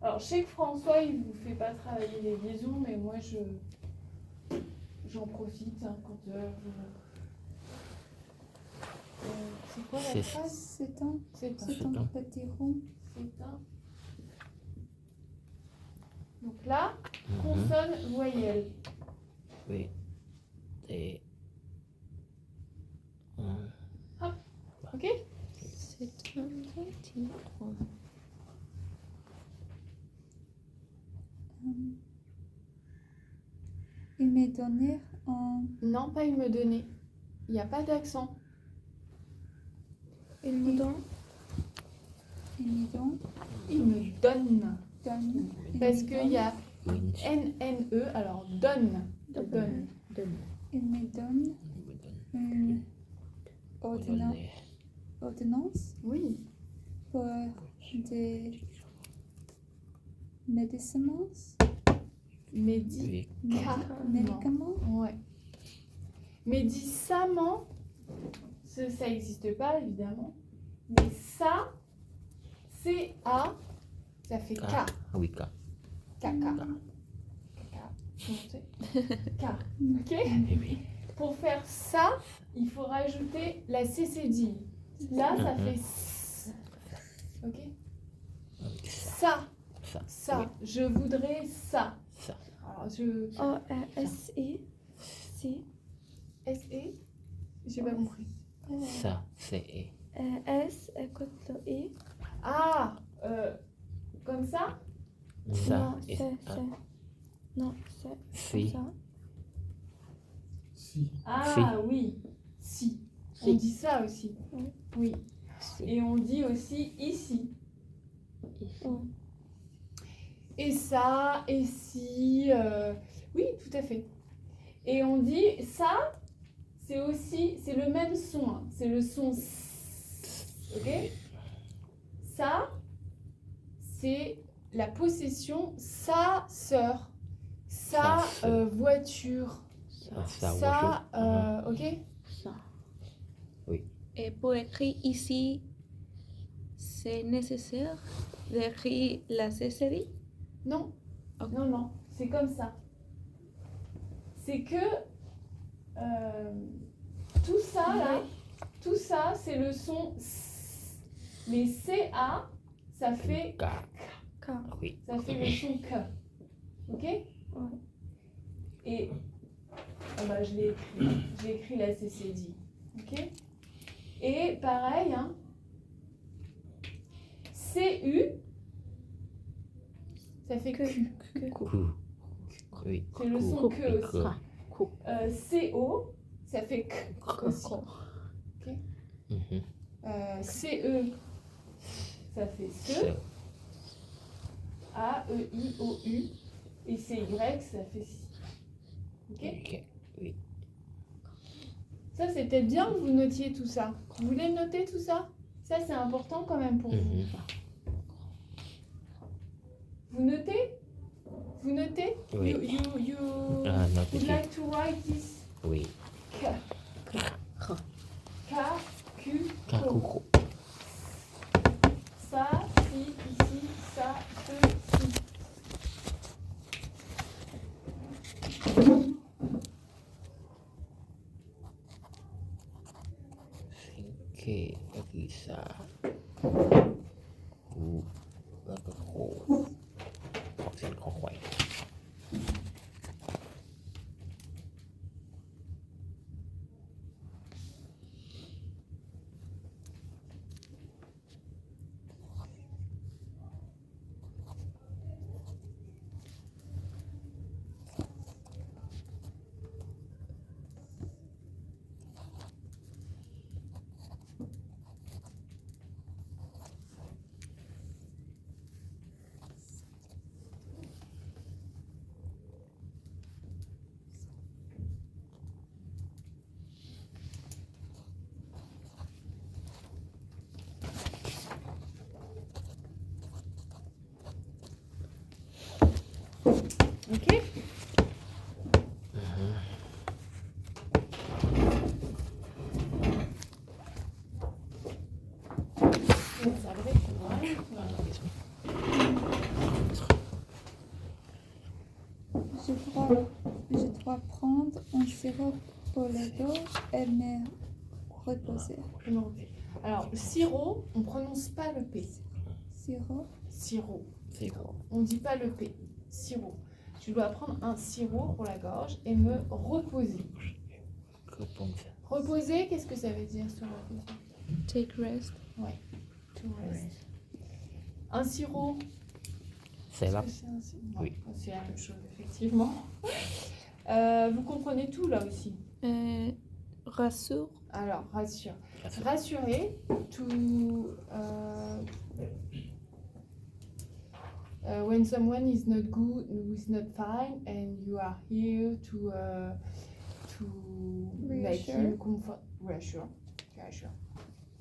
Alors, je sais que François, il vous fait pas travailler les liaisons, mais moi, j'en profite hein, quand vous... c'est quoi la C'est- phrase? C'est un. C'est un. C'est un petit rond. C'est un. Donc là, Mhm. consonne, voyelle. Oui. Et... Ok? C'est un petit rond. Il m'a donné un. Non, pas il me donnait. Il n'y a pas d'accent. Il me donne. Il me donne. Il me donne. Donne. Parce qu'il y a Winch. N-N-E, alors donne. Donne. Il me donne une ordonnance Oui. pour des médicaments. Médicament. Oui. Médicaments. Ouais. Médicament, ça n'existe pas évidemment. Mais ça, C-A, ça fait K. Oui, K. Caca. Caca. Comment c'est? K. Ok? Eh oui. Pour faire ça, il faut rajouter la C cédille. Là, ça Mhm. fait S. Ok? Ça. Ça. Ça. Oui. Je voudrais ça. Ça. Alors, je. O-S-E. Si. S-E? J'ai pas compris. Ça, c'est... S écoute le I. Ah! Comme ça? Ça, Non, et c'est. Non, c'est Si. comme ça. Si. Ah oui. Si. On dit ça aussi. Oui. Oui. Si. Et on dit aussi ici. Oh. Et ça, et si. Oui, tout à fait. Et on dit ça, c'est aussi, c'est le même son. Hein. C'est le son S. Ok? Ça, c'est la possession, sa sœur, sa Sa sœur. voiture, Ça, ça, bonjour. ok? Ça. Oui. Et pour écrire ici, c'est nécessaire d'écrire la césarie. Non, Ok. non, non, c'est comme ça. C'est que tout ça là, tout ça, c'est le son S. Mais CA, ça fait K. K. Oui. Ça fait le son K. Ok? Et ah bah, je l'ai écrit. J'ai écrit la CCD. Ok? Et pareil, hein, CU, ça fait Q. Q. Oui. C'est le son Q. que aussi. Q. CO, ça fait K aussi. Mhm. CE, ça fait SE. Ce. A, E, I, O, U. Et CY, ça fait SI. Ok? Ok. Oui. Ça, c'est peut-être bien que vous notiez tout ça. Vous voulez noter tout ça? Ça, c'est important quand même pour vous. Mhm. Vous notez? Vous notez? Oui. You Ah, non, would petit. like to write this Oui. K. K, Q, Ko. Kakuko. Ça, si, ici, ça, ceci. Ok. Lagi sa. U. แล้วก็โคออกเสียงคอควาย sirop pour la gorge et me reposer. Alors, le sirop, on prononce pas le P. Sirop, Sirop. C'est bon. On dit pas le P. Sirop. Tu dois prendre un sirop pour la gorge et me reposer. Reposer, qu'est-ce que ça veut dire se reposer? Take rest. To rest. Un sirop. C'est là. Est-ce que c'est un sirop? Non, Oui. c'est la même chose, effectivement. Vous comprenez tout là aussi. Rassure. Alors, rassure. Rassurer, when someone is not good, is not fine, and you are here to make Reassure. him comfort. Reassure.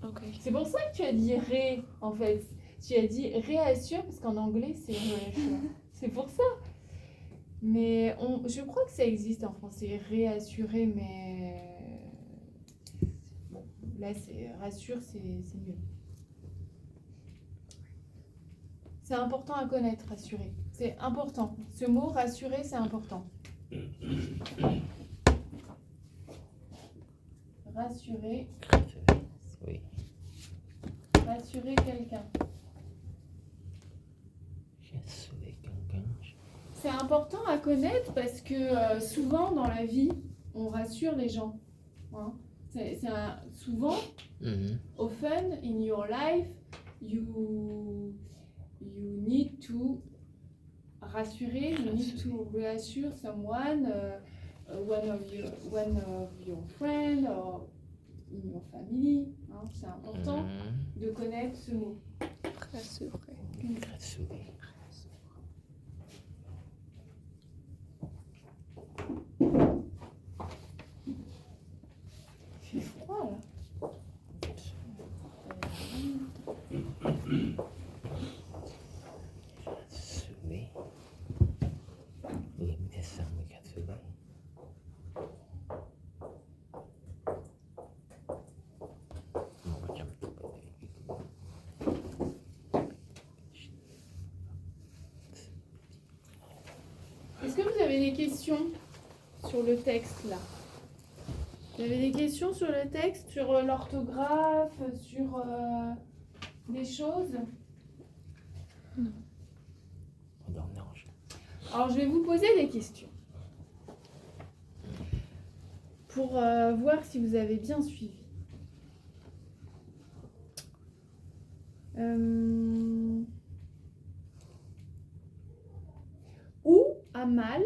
Ok. C'est pour ça que tu as dit ré, en fait. Tu as dit réassure, parce qu'en anglais, c'est reassure. C'est pour ça. Mais je crois que ça existe en français, réassurer, mais... Bon, là, c'est rassure, c'est mieux. C'est important à connaître, rassurer. C'est important. Ce mot, rassurer, c'est important. Rassurer, Oui. rassurer quelqu'un. J'ai sauvé quelqu'un. C'est important à connaître parce que souvent dans la vie, on rassure les gens. Hein. Souvent, often in your life, you need to rassurer, you need to reassure someone, one of your friends or in your family. Hein. C'est important de connaître ce mot. Rassurer. Sauvé. Il fait froid là. Sauvé. Oui, mais ça, mais qu'à sauver. Est-ce que vous avez des questions sur le texte là? Vous avez des questions sur le texte, sur l'orthographe, sur des choses? Non. Alors je vais vous poser des questions pour voir si vous avez bien suivi. Où a mal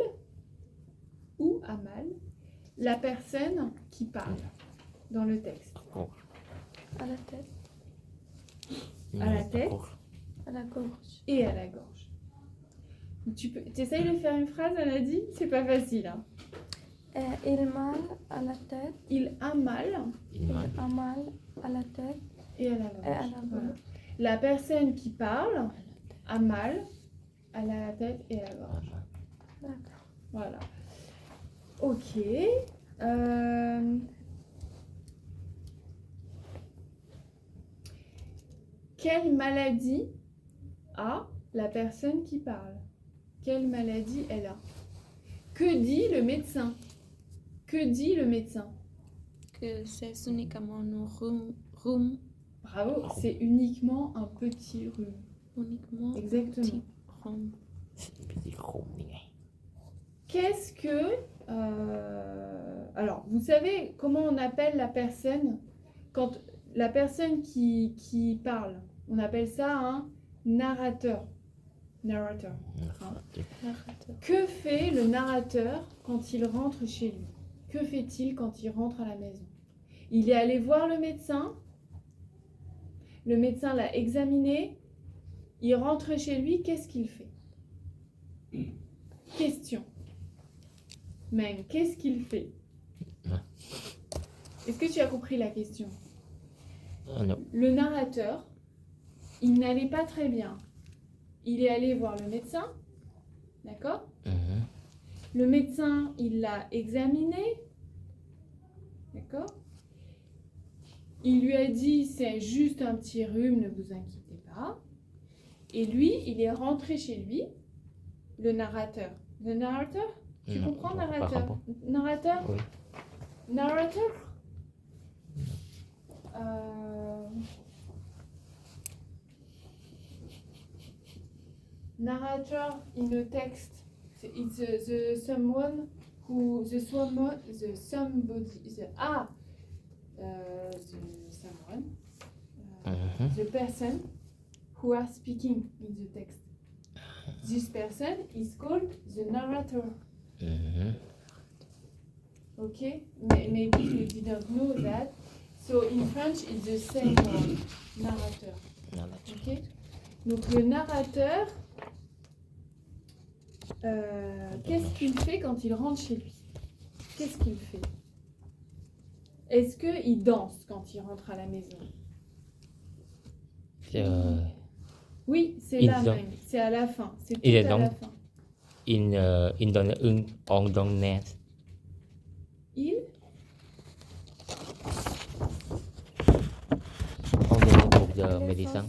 la personne qui parle dans le texte? À la tête. À la tête À la gorge. et à la gorge. Tu essayes de faire une phrase, elle a dit? C'est pas facile. Hein. Il mal à la tête. Il a mal Il m'a A mal à la tête et à la gorge. et à la Voilà. gorge. La personne qui parle a mal à la tête et à la gorge. D'accord. Voilà. Ok. Quelle maladie a la personne qui parle? Quelle maladie elle a? Que dit le médecin? Que dit le médecin? Que c'est uniquement un rhume. Bravo, c'est uniquement un petit rhume. Uniquement Exactement. un petit rhume. C'est un petit gros, Qu'est-ce que... alors, vous savez comment on appelle la personne? Quand la personne qui parle, on appelle ça un narrateur. Narrateur. Narrateur. Que fait le narrateur quand il rentre chez lui? Que fait-il quand il rentre à la maison? Il est allé voir le médecin. Le médecin l'a examiné. Il rentre chez lui. Qu'est-ce qu'il fait? Question. Meng, qu'est-ce qu'il fait? Est-ce que tu as compris la question? Non. Le narrateur, il n'allait pas très bien. Il est allé voir le médecin. D'accord? Le médecin, il l'a examiné. D'accord? Il lui a dit, c'est juste un petit rhume, ne vous inquiétez pas. Et lui, il est rentré chez lui, le narrateur. Le narrateur? Tu Non, comprends, par narrateur? rapport. Narrateur? Oui. Narrator. Narrator in a text. It's the someone who the someone the somebody the someone the person who are speaking in the text. This person is called the narrator. Okay, maybe you didn't know that. So in French, it's the same word, narrateur. Ok. Donc le narrateur, qu'est-ce qu'il fait quand il rentre chez lui? Qu'est-ce qu'il fait? Est-ce qu'il danse quand il rentre à la maison? Oui, c'est là même. C'est à la fin. C'est tout à la fin. In on don't net. Il On the médecin.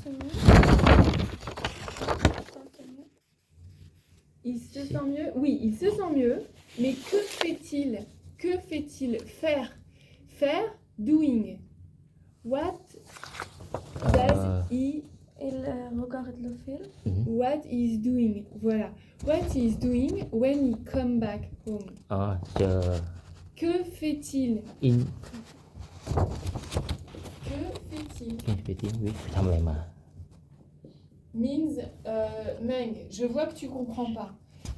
Il se sent mieux? Oui, il se sent mieux. Mais que fait-il? Que fait-il? Faire. Faire, doing. What does he... Il regarde le film. What is doing? Voilà. What is doing when he come back home? Que fait-il? Que fait-il? Oui,ทำอะไรมา Means, Meng, je vois que tu comprends pas.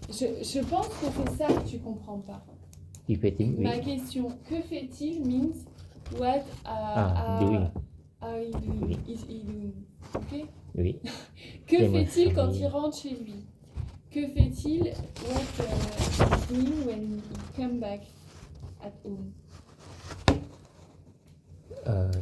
Je pense que c'est ça que tu comprends pas. Il fait-il? Oui. Ma question, que fait-il means what doing. are he doing? Oui. Is he doing? Ok? Oui. Que C'est fait-il moi. quand il rentre chez lui? Que fait-il? What is doing when he come back at home?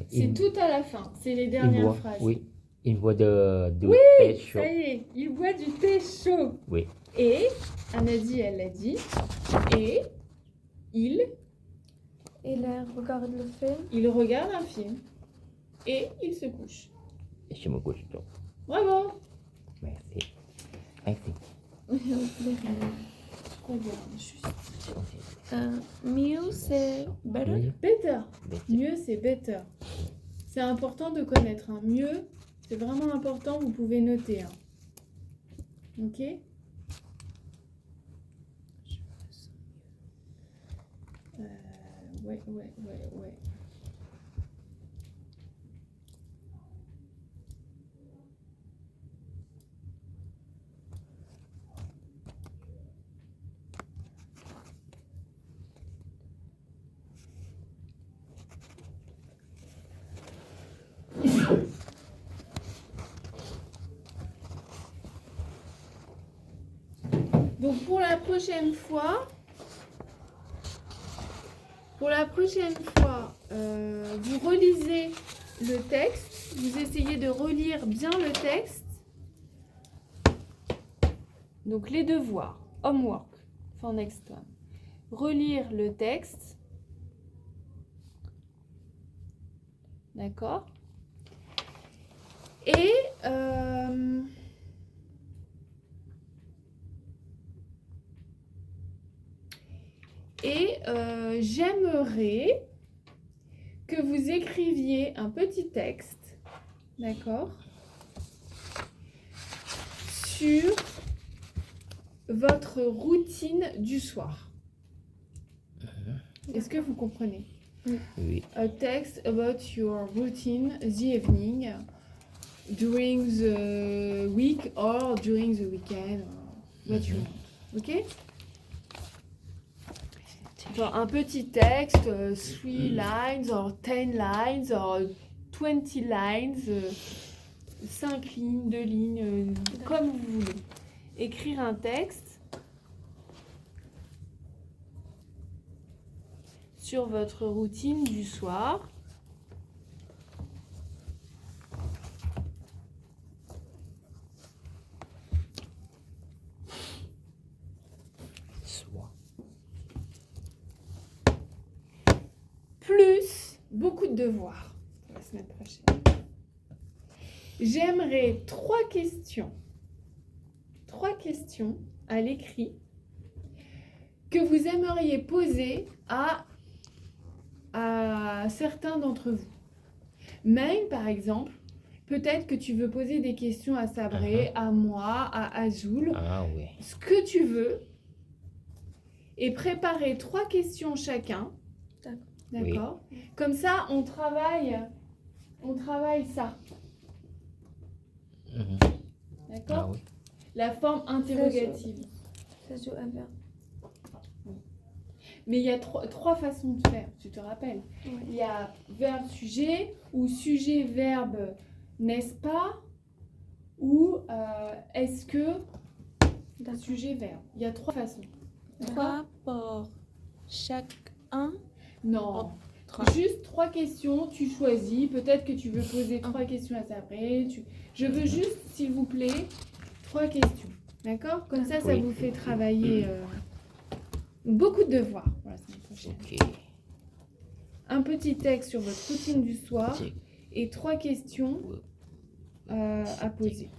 C'est tout à la fin, c'est les dernières phrases. Oui, il boit du thé chaud. Ça y est, il boit du thé chaud. Oui. Et, Anadi, elle l'a dit, et il regarde le film. Il regarde un film et il se couche. Et je me couche tôt. Bravo. Merci. Merci. Très bien, juste. Mieux, c'est better. Better. Mieux, c'est better. C'est important de connaître. Hein. Mieux, c'est vraiment important. Vous pouvez noter. Hein. Ok. Ouais. Donc pour la prochaine fois, vous relisez le texte, vous essayez de relire bien le texte. Donc les devoirs, homework for next one. Relire le texte. D'accord? Et j'aimerais que vous écriviez un petit texte, d'accord, sur votre routine du soir. Est-ce que vous comprenez? Oui. A text about your routine the evening, during the week or during the weekend, what you want. Ok? Genre un petit texte, 3 lines or 10 lines or 20 lines, 5 lignes, 2 lignes, comme vous voulez. Écrire un texte sur votre routine du soir. Plus beaucoup de devoirs pour la semaine prochaine. J'aimerais 3 questions à l'écrit que vous aimeriez poser à à certains d'entre vous. Même, par exemple, peut-être que tu veux poser des questions à Sabré, à moi, à Azul, Ah oui. ce que tu veux, et préparer 3 questions chacun. D'accord. Comme ça, on travaille ça. Mhm. D'accord. Ah oui. La forme interrogative. Ça joue un verbe. Mais il y a 3 façons de faire, tu te rappelles. Oui. Il y a verbe-sujet, ou sujet-verbe, n'est-ce pas, ou est-ce que, sujet-verbe. Il y a 3 façons. 3 pour chacun. Non. 3. Juste 3 questions, tu choisis. Peut-être que tu veux poser 3 questions à Sabré. Je veux juste, s'il vous plaît, 3 questions. D'accord. Comme ça Oui. vous fait travailler beaucoup de devoirs pour la semaine prochaine. Ok. Un petit texte sur votre routine du soir Check. et 3 questions à poser.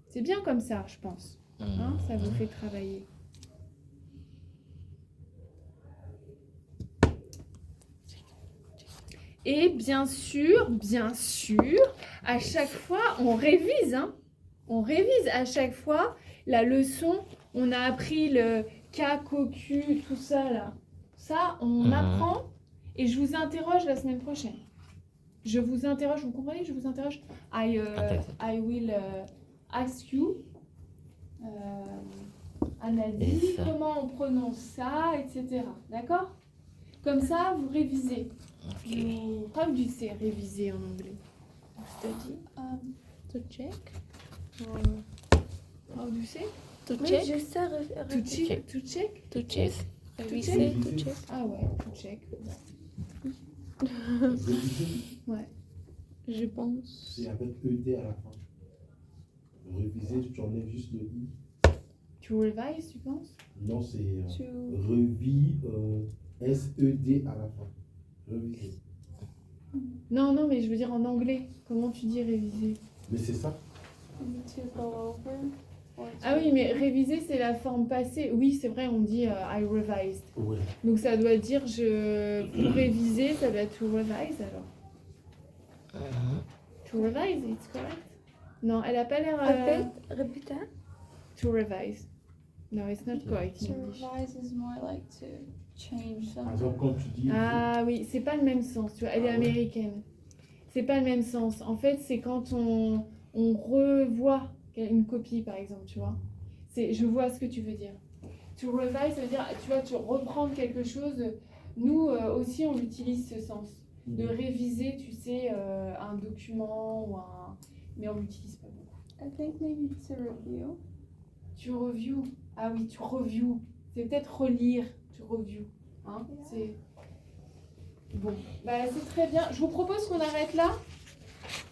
C'est bien comme ça, je pense. Hein, ça vous fait travailler. Et bien sûr, à chaque fois, on révise. Hein. On révise à chaque fois la leçon. On a appris le K, Q, tout ça là. Ça, on apprend. Et je vous interroge la semaine prochaine. Je vous interroge, vous comprenez? Je vous interroge. I will ask you. Anadi, comment on prononce ça, etc. D'accord? Comme ça, vous révisez. How do you say réviser en anglais? Study? To check. How do you say? To Oui, check. je sais To check? To check? To check. réviser. To check. Ah ouais, to check. Réviser, Ouais. Je pense. c'est avec ED à la fin. Réviser, tu enlèves juste le I. To revise, tu penses? Non, c'est To SED à la fin. Réviser. Non, mais je veux dire en anglais. Comment tu dis réviser? Mais c'est ça. to go over. Or to Ah oui, mais réviser, c'est la forme passée. Oui, c'est vrai, on dit I revised. Ouais. Donc ça doit dire pour réviser, ça doit être to revise alors. To revise, it's correct? Non, elle a pas l'air. Répétez. To revise. No, it's not correct in To English. revise is more like to change Par something. exemple, quand tu dis. Ah oui, c'est pas le même sens, tu vois, elle est Ah ouais. américaine. C'est pas le même sens. En fait, c'est quand on revoit une copie, par exemple, tu vois. Je vois ce que tu veux dire. To revise, ça veut dire, tu vois, tu reprendre quelque chose. Nous aussi, on utilise ce sens. De réviser, tu sais, un document ou un... Mais on l'utilise pas beaucoup. I think maybe to review. Tu review. Ah oui, tu review. C'est peut-être relire. Tu review. Hein? Yeah. C'est... Bon, bah, c'est très bien. Je vous propose qu'on arrête là.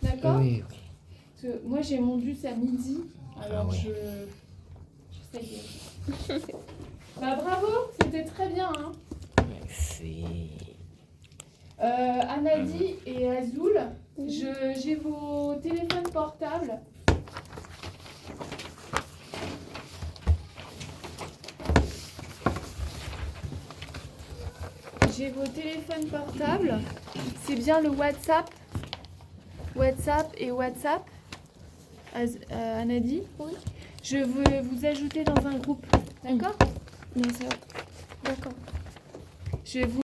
D'accord? Oui, Parce que moi, j'ai mon bus à midi. Alors, oui. j'essaye de... Bah, bravo, c'était très bien. Hein? Merci. Anadi et Azul, j'ai vos téléphones portables. J'ai vos téléphones portables. C'est bien le WhatsApp. WhatsApp et WhatsApp. Anadi. Oui. Je veux vous ajouter dans un groupe. D'accord? Non, c'est d'accord. Je vais vous